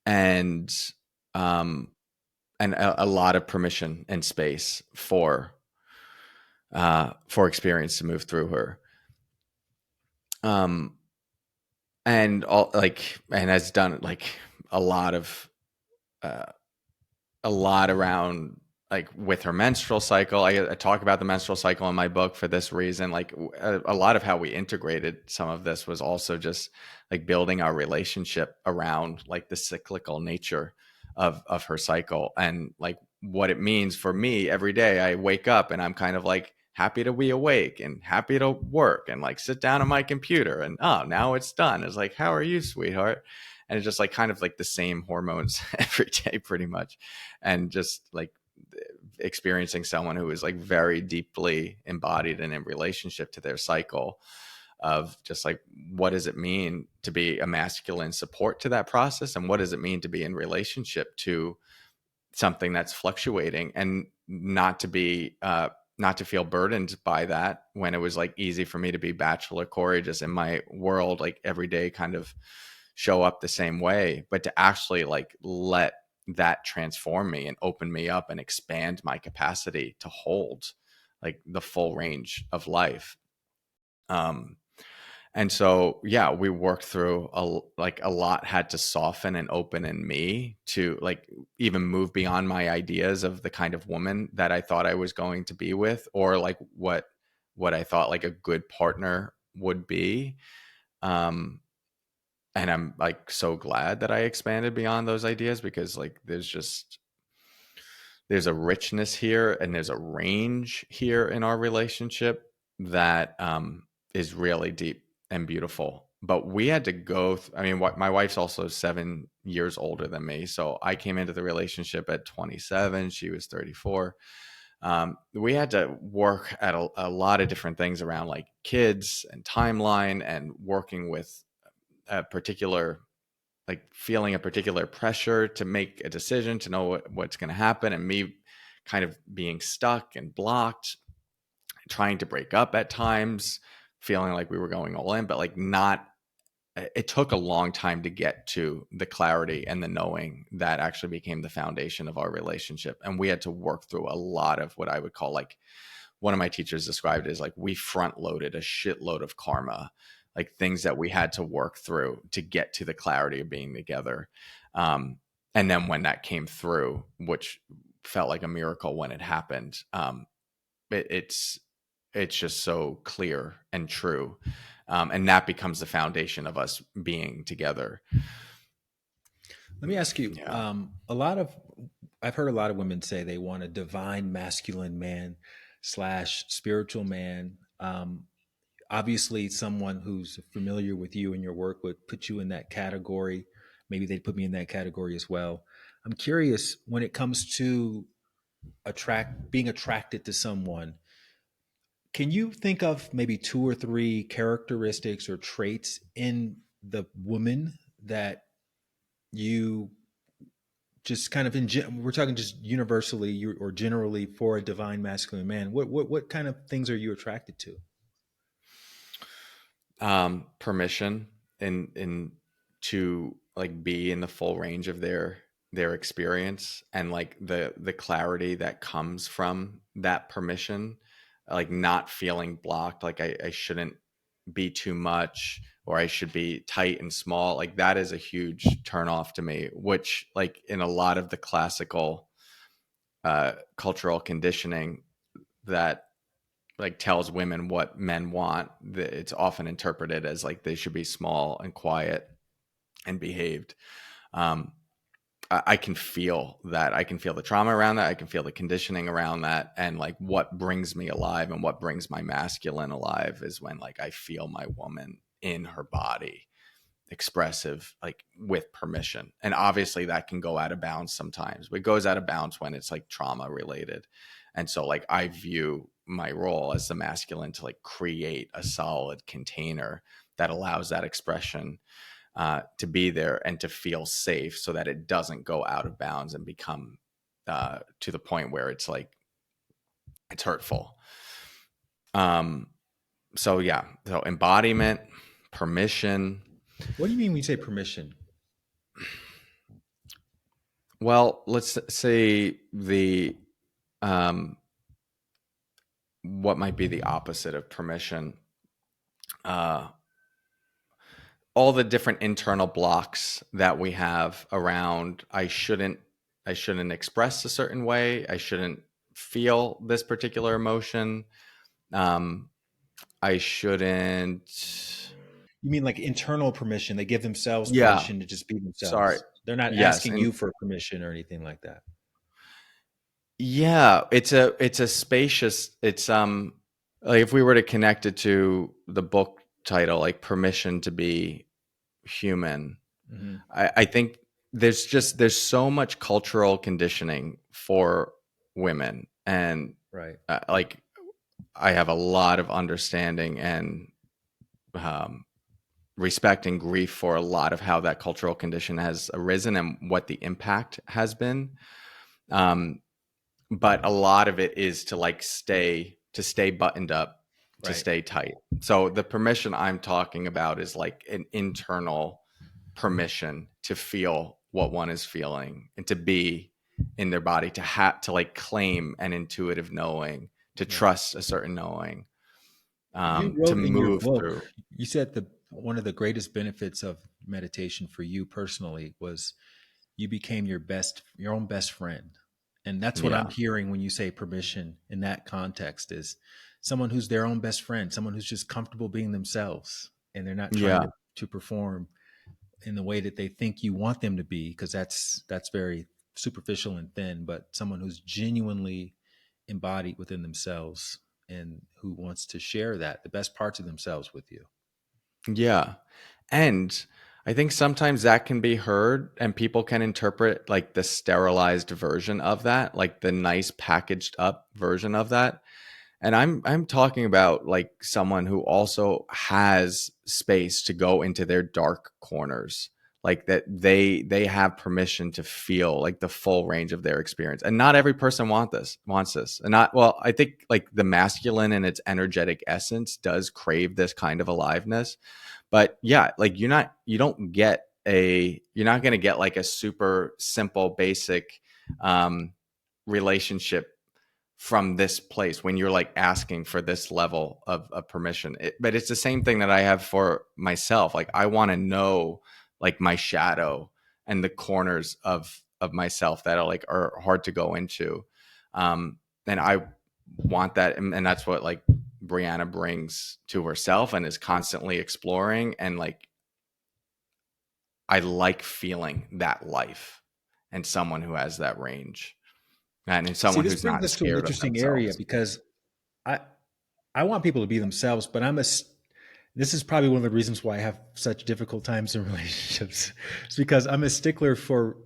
[SPEAKER 2] and um, and a lot of permission and space for experience to move through her. Um, and all like and has done like a lot of uh, a lot around like with her menstrual cycle. I talk about the menstrual cycle in my book for this reason. Like a lot of how we integrated some of this was also just like building our relationship around like the cyclical nature of her cycle, and like what it means for me every day. I wake up and I'm kind of like happy to be awake and happy to work and like sit down at my computer, and oh, now it's done. It's like, how are you, sweetheart? And it's just like kind of like the same hormones every day pretty much, and just like experiencing someone who is like very deeply embodied and in relationship to their cycle of just like what does it mean to be a masculine support to that process, and what does it mean to be in relationship to something that's fluctuating, and not to feel burdened by that, when it was like easy for me to be bachelor Cory just in my world like every day kind of show up the same way, but to actually like let that transform me and open me up and expand my capacity to hold like the full range of life. Um, And so, yeah, we worked through a lot had to soften and open in me to like even move beyond my ideas of the kind of woman that I thought I was going to be with, or like what I thought like a good partner would be. Um, and I'm like so glad that I expanded beyond those ideas, because like there's a richness here and there's a range here in our relationship that is really deep and beautiful. But we had to I mean, my wife's also 7 years older than me. So I came into the relationship at 27. She was 34. We had to work at a lot of different things around like kids and timeline and working with a particular like feeling a particular pressure to make a decision, to know what's going to happen, and me kind of being stuck and blocked, trying to break up at times, feeling like we were going all in, but like not. It took a long time to get to the clarity and the knowing that actually became the foundation of our relationship. And we had to work through a lot of what I would call like, one of my teachers described it as like we front loaded a shitload of karma, like things that we had to work through to get to the clarity of being together. Um, and then when that came through, which felt like a miracle when it happened, it's just so clear and true, and that becomes the foundation of us being together.
[SPEAKER 1] Let me ask you,
[SPEAKER 2] Yeah.
[SPEAKER 1] I've heard a lot of women say they want a divine masculine man slash spiritual man. Obviously, someone who's familiar with you and your work would put you in that category. Maybe they'd put me in that category as well. I'm curious when it comes to being attracted to someone. Can you think of maybe two or three characteristics or traits in the woman that you just kind of we're talking just universally or generally for a divine masculine man? What kind of things are you attracted to?
[SPEAKER 2] Permission in to like be in the full range of their experience, and like the clarity that comes from that permission, like not feeling blocked, like I shouldn't be too much, or I should be tight and small. Like that is a huge turn off to me, which like in a lot of the classical cultural conditioning that like tells women what men want, it's often interpreted as like they should be small and quiet and behaved. um, I can feel that. I can feel the trauma around that. I can feel the conditioning around that. And like what brings me alive and what brings my masculine alive is when like I feel my woman in her body, expressive, like with permission. And obviously that can go out of bounds sometimes. It goes out of bounds when it's like trauma related. And so like I view my role as the masculine to like create a solid container that allows that expression to be there and to feel safe, so that it doesn't go out of bounds and become to the point where it's like it's hurtful. Um, so yeah, so embodiment, permission.
[SPEAKER 1] What do you mean when you say permission?
[SPEAKER 2] Well, let's say um, what might be the opposite of permission. Uh, all the different internal blocks that we have around I shouldn't express a certain way. I shouldn't feel this particular emotion. Um, I shouldn't.
[SPEAKER 1] You mean like internal permission? They give themselves
[SPEAKER 2] Yeah.
[SPEAKER 1] permission to just be
[SPEAKER 2] Sorry.
[SPEAKER 1] themselves. They're not
[SPEAKER 2] Yes.
[SPEAKER 1] asking
[SPEAKER 2] And
[SPEAKER 1] you for permission or anything like that.
[SPEAKER 2] yeah, it's a spacious. It's like if we were to connect it to the book title, like Permission to Be Human,
[SPEAKER 1] Hmm.
[SPEAKER 2] I think there's so much cultural conditioning for women, and
[SPEAKER 1] Right.
[SPEAKER 2] like I have a lot of understanding and um, respect and grief for a lot of how that cultural condition has arisen and what the impact has been. Um, but a lot of it is to like stay buttoned up, to
[SPEAKER 1] Right.
[SPEAKER 2] stay tight. So the permission I'm talking about is like an internal permission to feel what one is feeling and to be in their body, to have to like claim an intuitive knowing, to
[SPEAKER 1] Right.
[SPEAKER 2] trust a certain knowing.
[SPEAKER 1] You
[SPEAKER 2] to
[SPEAKER 1] wrote in your
[SPEAKER 2] move
[SPEAKER 1] book,
[SPEAKER 2] through.
[SPEAKER 1] you said the one of the greatest benefits of meditation for you personally was you became your own best friend. And that's what I'm
[SPEAKER 2] Yeah.
[SPEAKER 1] hearing when you say permission in that context is someone who's their own best friend, someone who's just comfortable being themselves and they're not trying
[SPEAKER 2] Yeah.
[SPEAKER 1] to perform in the way that they think you want them to be, because that's very superficial and thin, but someone who's genuinely embodied within themselves and who wants to share that the best parts of themselves with you.
[SPEAKER 2] Yeah. And I think sometimes that can be heard and people can interpret like the sterilized version of that, like the nice packaged up version of that. And I'm talking about like someone who also has space to go into their dark corners. Like that they have permission to feel like the full range of their experience. And not every person wants this. And not well, I think like the masculine in its energetic essence does crave this kind of aliveness. But yeah, like you're not going to get like a super simple basic um relationship from this place when you're like asking for this level of permission. But it's the same thing that I have for myself. Like I want to know like my shadow and the corners of myself that are hard to go into. And I want that, and that's what like Brianna brings to herself and is constantly exploring. And like I like feeling that life and someone who has that range and
[SPEAKER 1] See,
[SPEAKER 2] someone
[SPEAKER 1] this
[SPEAKER 2] who's
[SPEAKER 1] brings
[SPEAKER 2] not
[SPEAKER 1] us to an
[SPEAKER 2] scared of
[SPEAKER 1] interesting area
[SPEAKER 2] themselves.
[SPEAKER 1] because I I want people to be themselves, but this is probably one of the reasons why I have such difficult times in relationships. It's because I'm a stickler for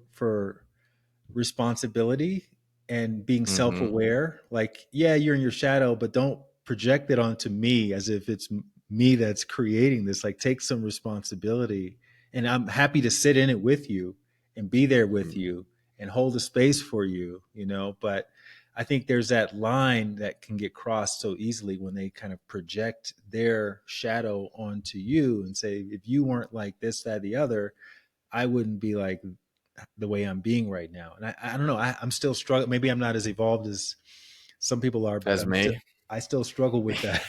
[SPEAKER 1] responsibility and being
[SPEAKER 2] Hmm.
[SPEAKER 1] self-aware. Like, yeah, you're in your shadow, but don't project it onto me as if it's me that's creating this. Like, take some responsibility. And I'm happy to sit in it with you and be there with you and hold a space for you, but I think there's that line that can get crossed so easily when they kind of project their shadow onto you and say, if you weren't like this, that, the other, I wouldn't be like the way I'm being right now. And I don't know. I'm still struggling. Maybe I'm not as evolved as some people are, but
[SPEAKER 2] As me.
[SPEAKER 1] I still struggle with that.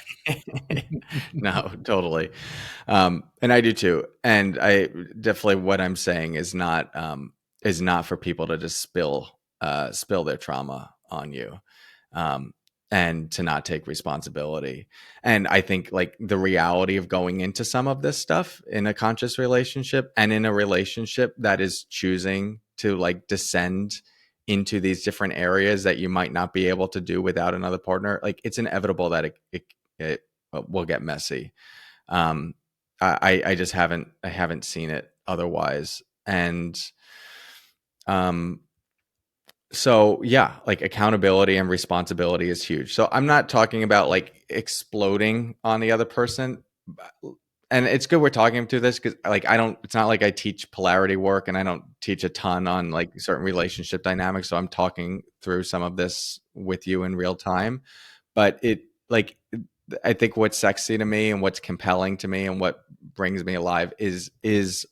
[SPEAKER 2] No, totally. And I do too. And I definitely what I'm saying is not for people to just spill their trauma on you. Um, and to not take responsibility. And I think like the reality of going into some of this stuff in a conscious relationship and in a relationship that is choosing to like descend into these different areas that you might not be able to do without another partner, like it's inevitable that it will get messy. um I just haven't seen it otherwise. And um so yeah, like accountability and responsibility is huge. So I'm not talking about like exploding on the other person. And it's good we're talking through this because like I don't, it's not like I teach polarity work and I don't teach a ton on like certain relationship dynamics. So I'm talking through some of this with you in real time. But it like I think what's sexy to me and what's compelling to me and what brings me alive is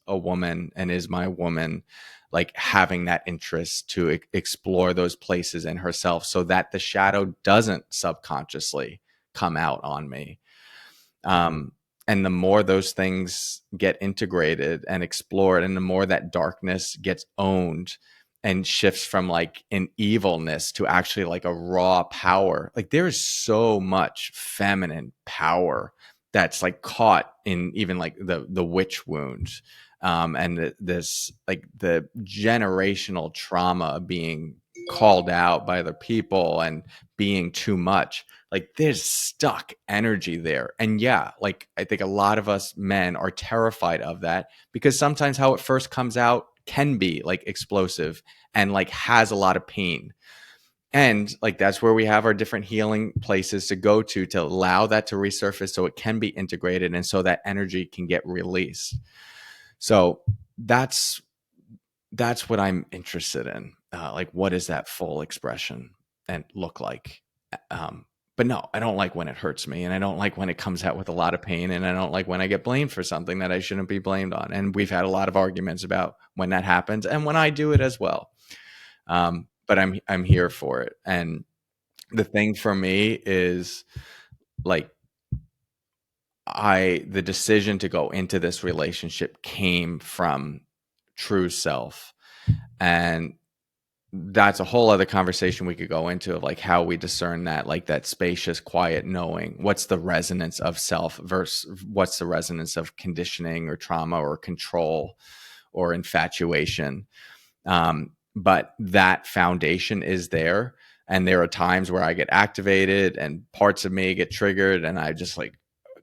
[SPEAKER 2] a woman and is my woman like having that interest to explore those places in herself so that the shadow doesn't subconsciously come out on me. um, and the more those things get integrated and explored and the more that darkness gets owned and shifts from like an evilness to actually like a raw power, like there is so much feminine power that's like caught in even like the witch wounds. And this like the generational trauma of being called out by other people and being too much, like there's stuck energy there. And yeah, like I think a lot of us men are terrified of that because sometimes how it first comes out can be like explosive and like has a lot of pain. And like that's where we have our different healing places to go to allow that to resurface so it can be integrated and so that energy can get released. So that's that's what I'm interested in. Like, what does that full expression and look like? Um, but no, I don't like when it hurts me, and I don't like when it comes out with a lot of pain, and I don't like when I get blamed for something that I shouldn't be blamed on. And we've had a lot of arguments about when that happens and when I do it as well. But I'm here for it. And the thing for me is like the decision to go into this relationship came from true self. And that's a whole other conversation we could go into, of like how we discern that, like that spacious, quiet knowing. What's the resonance of self versus what's the resonance of conditioning or trauma or control or infatuation. But that foundation is there. And there are times where I get activated and parts of me get triggered and I just like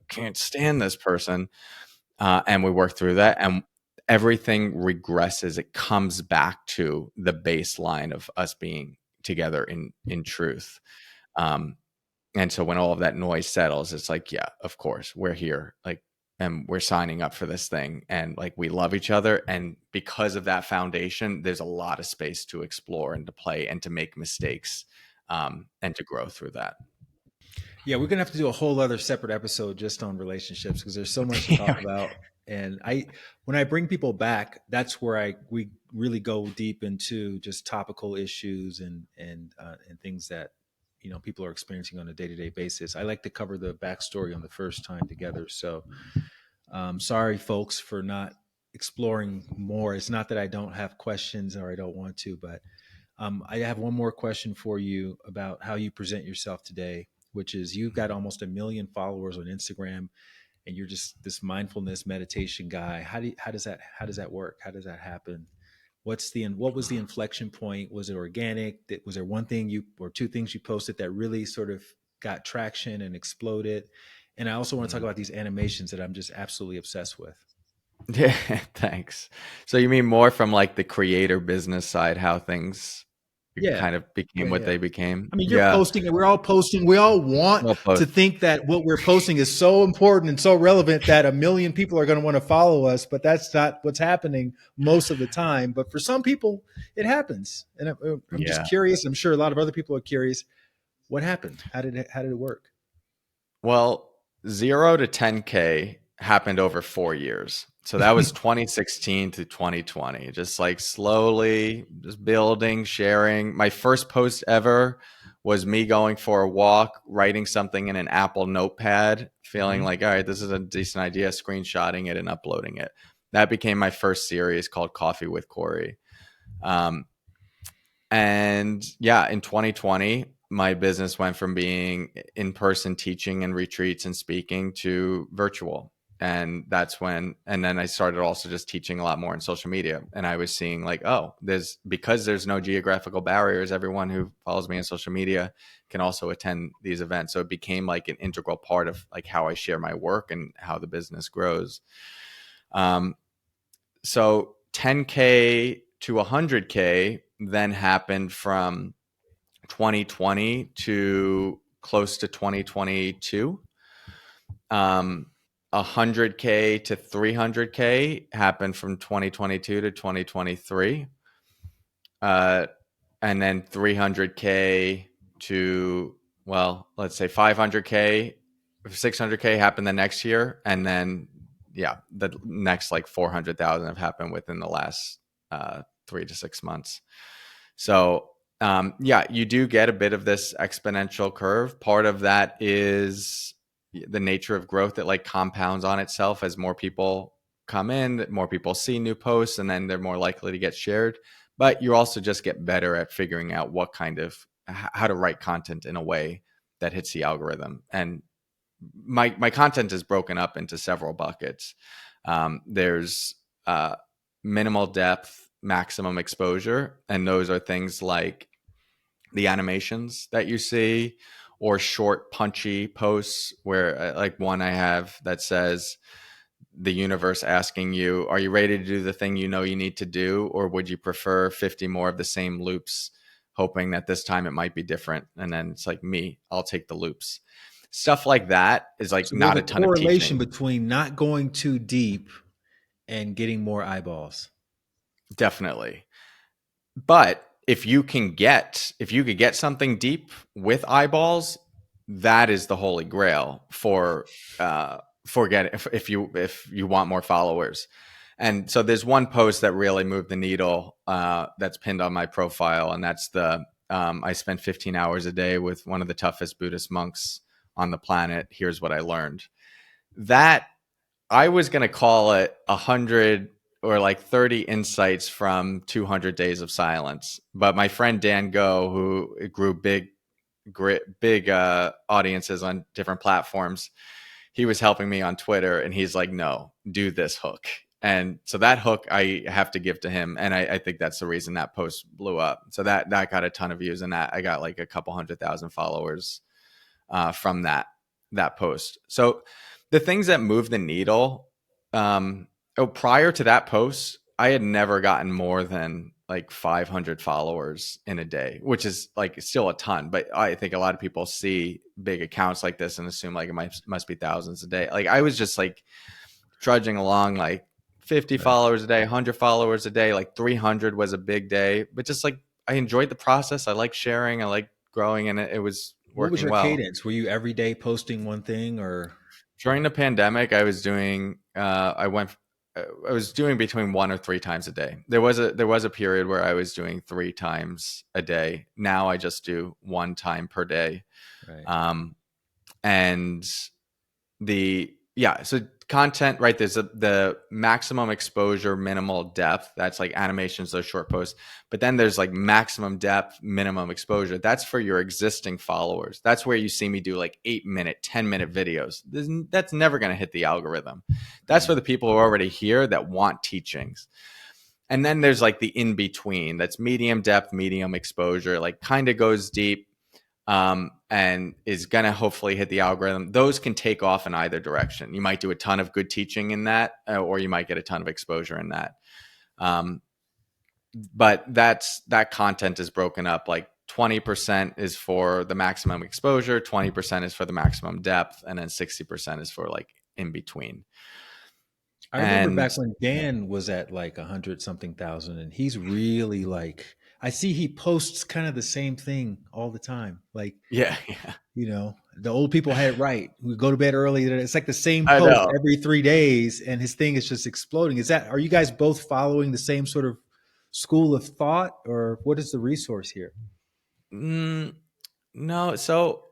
[SPEAKER 2] can't stand this person. And we work through that. And everything regresses. It comes back to the baseline of us being together in truth. Um, and so when all of that noise settles, it's like, yeah, of course, we're here. Like, and we're signing up for this thing. And like, we love each other. And because of that foundation, there's a lot of space to explore and to play and to make mistakes, and to grow through that.
[SPEAKER 1] Yeah, we're gonna have to do a whole other separate episode just on relationships because there's so much to talk about. And when I bring people back, that's where we really go deep into just topical issues and things that people are experiencing on a day to day basis. I like to cover the backstory on the first time together. So, sorry, folks, for not exploring more. It's not that I don't have questions or I don't want to, but I have one more question for you about how you present yourself today, which is you've got almost 1 million followers on Instagram, and you're just this mindfulness meditation guy. How does that work? How does that happen? What was the inflection point? Was it organic? Was there one thing you or two things you posted that really sort of got traction and exploded? And I also want to talk about these animations that I'm just absolutely obsessed with.
[SPEAKER 2] Yeah, thanks. So you mean more from like the creator business side, how things
[SPEAKER 1] Yeah.
[SPEAKER 2] kind of became
[SPEAKER 1] Yeah,
[SPEAKER 2] what
[SPEAKER 1] yeah.
[SPEAKER 2] they became?
[SPEAKER 1] I mean, you're
[SPEAKER 2] Yeah,
[SPEAKER 1] posting and we're all posting. We all want
[SPEAKER 2] well
[SPEAKER 1] to
[SPEAKER 2] post.
[SPEAKER 1] think that what we're posting is so important and so relevant that 1 million people are going to want to follow us, but that's not what's happening most of the time. But for some people, it happens. And I'm just
[SPEAKER 2] Yeah.
[SPEAKER 1] curious. I'm sure a lot of other people are curious. What happened? How did it work?
[SPEAKER 2] Well, 0 to 10K happened over 4 years. So that was 2016 to 2020, just like slowly just building, sharing. My first post ever was me going for a walk, writing something in an Apple notepad, feeling
[SPEAKER 1] Mhm.
[SPEAKER 2] like, all right, this is a decent idea, screenshotting it and uploading it. That became my first series called Coffee with Cory. Um, and yeah, in 2020, my business went from being in person teaching and retreats and speaking to virtual. And that's when, and then I started also just teaching a lot more on social media. And I was seeing like, oh, because there's no geographical barriers, everyone who follows me on social media can also attend these events. So it became like an integral part of like how I share my work and how the business grows. Um, so 10K to 100K then happened from 2020 to close to 2022. 100K to 300K happened from 2022 to 2023. Uh, and then 300K to, well, let's say 500K, 600K happened the next year. And then, yeah, the next like 400,000 have happened within the last 3 to 6 months. So, yeah, you do get a bit of this exponential curve. Part of that is the nature of growth that like compounds on itself as more people come in, more people see new posts, and then they're more likely to get shared. But you also just get better at figuring out what kind of how to write content in a way that hits the algorithm. And my content is broken up into several buckets. There's minimal depth, maximum exposure, and those are things like the animations that you see or short punchy posts where like one I have that says the universe asking you, are you ready to do the thing you know you need to do, or would you prefer 50 more of the same loops, hoping that this time it might be different? And then it's like, me, I'll take the loops. Stuff like that is like
[SPEAKER 1] So there's
[SPEAKER 2] not
[SPEAKER 1] a
[SPEAKER 2] a ton of
[SPEAKER 1] correlation
[SPEAKER 2] teaching.
[SPEAKER 1] between not going too deep and getting more eyeballs.
[SPEAKER 2] Definitely. But if you could get something deep with eyeballs, that is the holy grail for getting if you want more followers. And so there's one post that really moved the needle, that's pinned on my profile, and that's the I spent 15 hours a day with one of the toughest Buddhist monks on the planet. Here's what I learned. that I was going to call it 100 or like 30 insights from 200 days of silence. But my friend Dan Go, who grew big audiences on different platforms, he was helping me on Twitter, and he's like, no, do this hook. And so that hook I have to give to him. And I think that's the reason that post blew up. So that got a ton of views, and that I got like a couple 100,000 followers from that post. So the things that move the needle, prior to that post, I had never gotten more than like 500 followers in a day, which is like still a ton. But I think a lot of people see big accounts like this and assume like it must be thousands a day. Like I was just like trudging along, like 50
[SPEAKER 1] Right.
[SPEAKER 2] followers a day, 100 followers a day, like 300 was a big day. But just like I enjoyed the process. I like sharing. I like growing, and it was
[SPEAKER 1] What was
[SPEAKER 2] working
[SPEAKER 1] your
[SPEAKER 2] well.
[SPEAKER 1] cadence? Were you every day posting one thing or?
[SPEAKER 2] During the pandemic, I was doing I was doing between 1 or 3 times a day. There was a period where I was doing 3 times a day. Now I just do 1 time per day.
[SPEAKER 1] Right.
[SPEAKER 2] Um, and so content, right? There's the maximum exposure, minimal depth. That's like animations, those short posts. But then there's like maximum depth, minimum exposure. That's for your existing followers. That's where you see me do like 8-minute, 10-minute videos. That's never going to hit the algorithm. That's for
[SPEAKER 1] Mm.
[SPEAKER 2] the people who are already here that want teachings. And then there's like the in between. That's medium depth, medium exposure, like kind of goes deep, and is going to hopefully hit the algorithm. Those can take off in either direction. You might do a ton of good teaching in that, or you might get a ton of exposure in that. Um, but that content is broken up. Like 20% is for the maximum exposure, 20% is for the maximum depth, and then 60% is for like in between.
[SPEAKER 1] I remember
[SPEAKER 2] And
[SPEAKER 1] back when Dan was at like 100 something thousand, and he's really like, I see he posts kind of the same thing all the time. Like,
[SPEAKER 2] yeah, yeah,
[SPEAKER 1] the old people had it right. We go to bed early. It's like the same
[SPEAKER 2] I
[SPEAKER 1] post
[SPEAKER 2] know.
[SPEAKER 1] every 3 days, and his thing is just exploding. Are you guys both following the same sort of school of thought, or what is the resource here?
[SPEAKER 2] Mm, no, so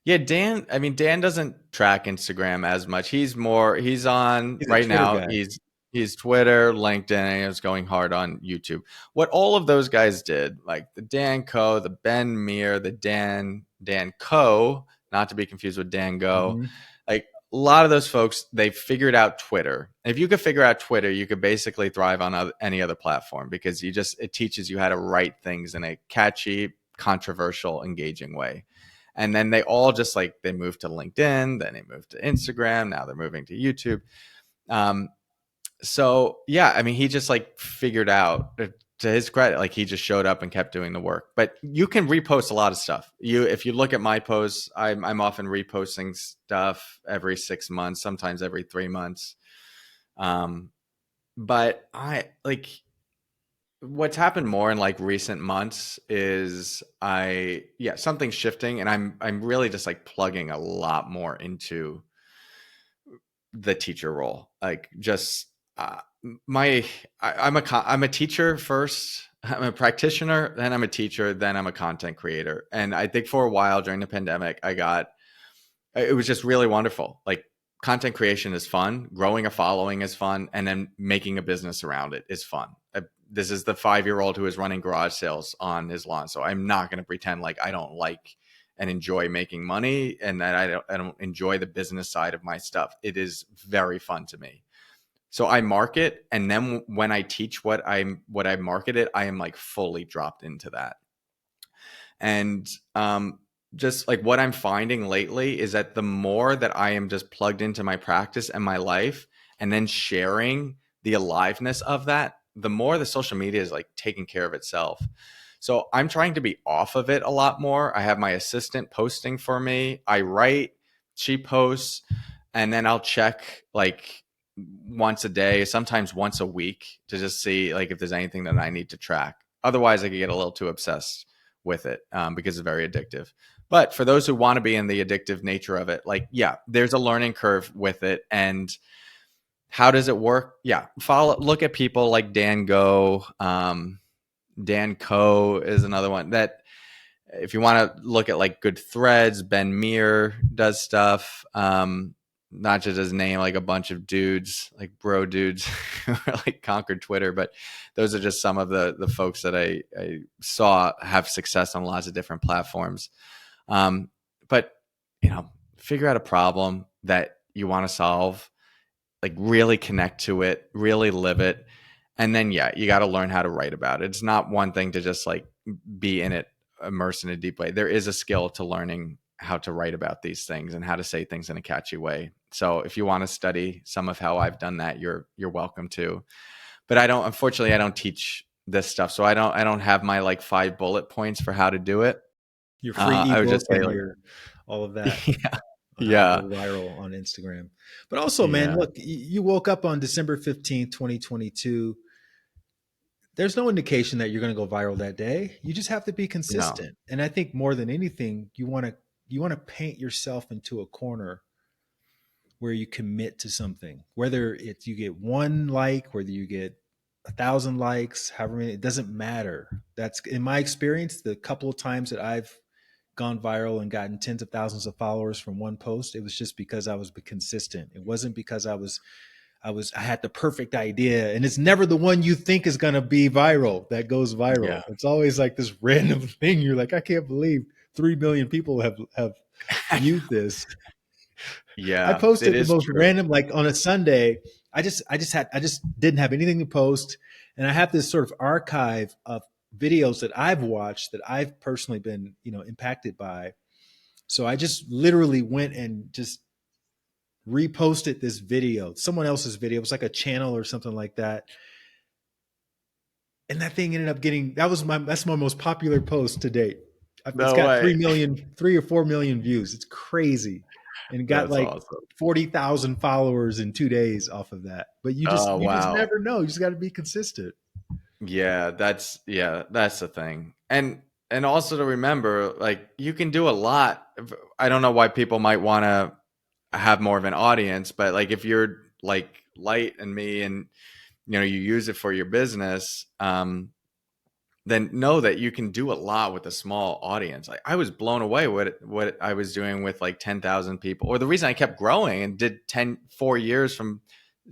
[SPEAKER 2] yeah, Dan. I mean, Dan doesn't track Instagram as much. He's on
[SPEAKER 1] He's a
[SPEAKER 2] right
[SPEAKER 1] Twitter
[SPEAKER 2] now.
[SPEAKER 1] guy.
[SPEAKER 2] He's Twitter, LinkedIn, and he's going hard on YouTube. What all of those guys did, like the Dan Co, the Ben Meir, the Dan Co, not to be confused with Dan Go,
[SPEAKER 1] Hmm.
[SPEAKER 2] like a lot of those folks, they figured out Twitter. If you could figure out Twitter, you could basically thrive on any other platform, because it teaches you how to write things in a catchy, controversial, engaging way. And then they all just like they moved to LinkedIn, then they moved to Instagram, now they're moving to YouTube. Um, so yeah, I mean, he just like figured out, to his credit, like he just showed up and kept doing the work. But you can repost a lot of stuff. If you look at my posts, I'm often reposting stuff every 6 months, sometimes every 3 months. But I like what's happened more in like recent months is something's shifting, and I'm really just like plugging a lot more into the teacher role. Like just my I'm a teacher first. I'm a practitioner, then I'm a teacher, then I'm a content creator. And I think for a while during the pandemic, it was just really wonderful. Like content creation is fun, growing a following is fun, and then making a business around it is fun. This is the 5-year-old who is running garage sales on his lawn, so I'm not going to pretend like I don't like and enjoy making money, and that I don't enjoy the business side of my stuff. It is very fun to me. So I market, and then when I teach what I marketed, I am like fully dropped into that. And just like what I'm finding lately is that the more that I am just plugged into my practice and my life, and then sharing the aliveness of that, the more the social media is like taking care of itself. So I'm trying to be off of it a lot more. I have my assistant posting for me. I write, she posts, and then I'll check like once a day, sometimes once a week, to just see like if there's anything that I need to track. Otherwise, I could get a little too obsessed with it, because it's very addictive. But for those who want to be in the addictive nature of it, like, yeah, there's a learning curve with it. And how does it work? Yeah, look at people like Dan Go. Dan Co is another one that, if you want to look at like good threads, Ben Meir does stuff. not just as name like a bunch of dudes, like bro dudes who like conquered Twitter, but those are just some of the folks that I saw have success on lots of different platforms. But figure out a problem that you want to solve, like really connect to it, really live it. And then, yeah, you got to learn how to write about it. It's not one thing to just like be in it, immersed in a deep way. There is a skill to learning how to write about these things and how to say things in a catchy way. So if you want to study some of how I've done that, you're welcome to. But unfortunately, I don't teach this stuff. So I don't have my like 5 bullet points for how to do it.
[SPEAKER 1] Your free
[SPEAKER 2] I would just
[SPEAKER 1] ebook
[SPEAKER 2] say
[SPEAKER 1] and
[SPEAKER 2] like,
[SPEAKER 1] your all of that
[SPEAKER 2] yeah,
[SPEAKER 1] on how to go
[SPEAKER 2] yeah,
[SPEAKER 1] viral on Instagram. But also, man,
[SPEAKER 2] yeah,
[SPEAKER 1] look, you woke up on December 15th, 2022. There's no indication that you're going to go viral that day. You just have to be
[SPEAKER 2] no,
[SPEAKER 1] consistent. And I think more than anything, you want to paint yourself into a corner where you commit to something. Whether it's you get one like, whether you get 1,000 likes, however many, it doesn't matter. That's in my experience, the couple of times that I've gone viral and gotten tens of thousands of followers from one post, it was just because I was consistent. It wasn't because I had the perfect idea, and it's never the one you think is going to be viral that goes
[SPEAKER 2] yeah,
[SPEAKER 1] viral. It's always like this random thing. You're like, I can't believe 3 million people have viewed this. I
[SPEAKER 2] yeah. It
[SPEAKER 1] posted the
[SPEAKER 2] is
[SPEAKER 1] most
[SPEAKER 2] true.
[SPEAKER 1] random, like on a Sunday. I just didn't have anything to post, and I have this sort of archive of videos that I've watched that I've personally been impacted by. So I just literally went and just reposted this video, someone else's video. It was like a channel or something like that. And that thing ended up getting that's my most popular post to date. It's
[SPEAKER 2] No
[SPEAKER 1] got
[SPEAKER 2] way.
[SPEAKER 1] 3 or 4 million views. It's crazy. And got
[SPEAKER 2] That's
[SPEAKER 1] like
[SPEAKER 2] awesome.
[SPEAKER 1] 40,000 followers in 2 days off of that. But
[SPEAKER 2] Oh,
[SPEAKER 1] you just
[SPEAKER 2] wow.
[SPEAKER 1] never know. You just got to be consistent.
[SPEAKER 2] That's the thing. And also to remember, like you can do a lot. I don't know why people might want to have more of an audience, but like if you're like Light and me and you use it for your business, then know that you can do a lot with a small audience. Like I was blown away what I was doing with like 10,000 people. Or the reason I kept growing and did 4 years from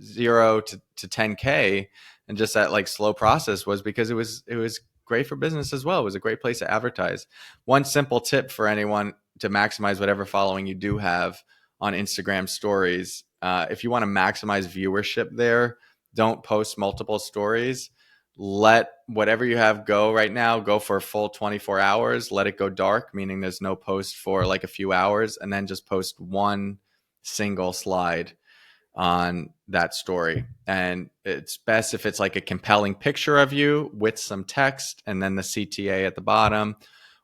[SPEAKER 2] 0 to 10K and just that like slow process was because it was great for business as well. It was a great place to advertise. One simple tip for anyone to maximize whatever following you do have on Instagram stories. If you want to maximize viewership there, don't post multiple stories. Let whatever you have go right now, go for a full 24 hours. Let it go dark, meaning there's no post for like a few hours, and then just post one single slide on that story. And it's best if it's like a compelling picture of you with some text and then the CTA at the bottom.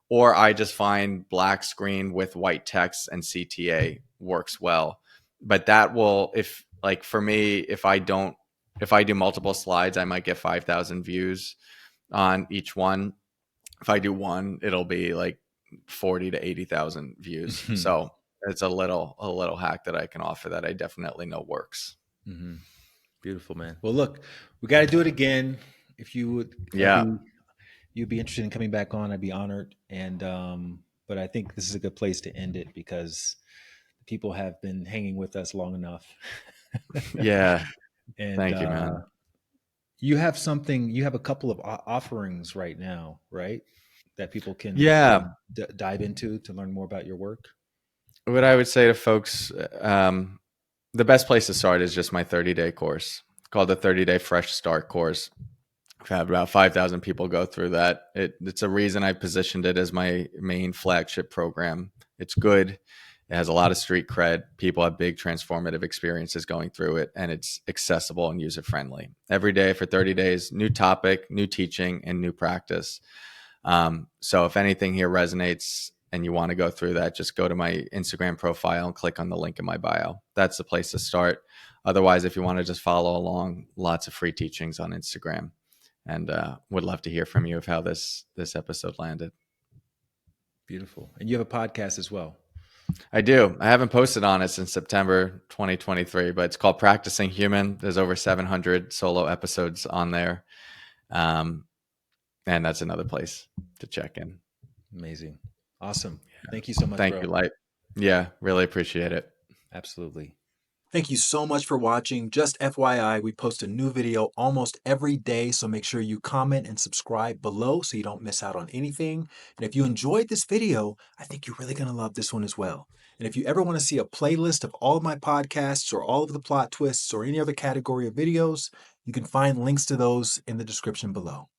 [SPEAKER 2] Or I just find black screen with white text and CTA works well. But that will, if like for me, if I do multiple slides, I might get 5,000 views on each one. If I do one, it'll be like 40 to 80,000 views.
[SPEAKER 1] Mm-hmm.
[SPEAKER 2] So it's a little hack that I can offer that I definitely know works.
[SPEAKER 1] Beautiful, man. Well, look, we got to do it again. If you would,
[SPEAKER 2] Yeah.
[SPEAKER 1] you'd be interested in coming back on, I'd be honored. And but I think this is a good place to end it because people have been hanging with us long enough.
[SPEAKER 2] Yeah.
[SPEAKER 1] And
[SPEAKER 2] Thank you, man.
[SPEAKER 1] you have a couple of offerings right now, right? That people
[SPEAKER 2] Yeah.
[SPEAKER 1] can dive into to learn more about your work.
[SPEAKER 2] What I would say to folks, the best place to start is just my 30-day course called the 30-day Fresh Start course. I've had about 5,000 people go through that. It's a reason I positioned it as my main flagship program. It's good. It has a lot of street cred. People have big transformative experiences going through it, and it's accessible and user friendly. Every day for 30 days, new topic, new teaching, and new practice. So if anything here resonates and you want to go through that, just go to my Instagram profile and click on the link in my bio. That's the place to start. Otherwise, if you want to just follow along, lots of free teachings on Instagram. And would love to hear from you of how this episode landed.
[SPEAKER 1] Beautiful. And you have a podcast as well.
[SPEAKER 2] I do. I haven't posted on it since September 2023, but it's called Practicing Human. There's over 700 solo episodes on there. Um, and that's another place to check in.
[SPEAKER 1] Amazing. Awesome. Thank you so much,
[SPEAKER 2] Thank
[SPEAKER 1] bro.
[SPEAKER 2] you, Light. Yeah, really appreciate it.
[SPEAKER 1] Absolutely.
[SPEAKER 3] Thank you so much for watching. Just FYI, we post a new video almost every day, so make sure you comment and subscribe below so you don't miss out on anything. And if you enjoyed this video, I think you're really going to love this one as well. And if you ever want to see a playlist of all of my podcasts or all of the plot twists or any other category of videos, you can find links to those in the description below.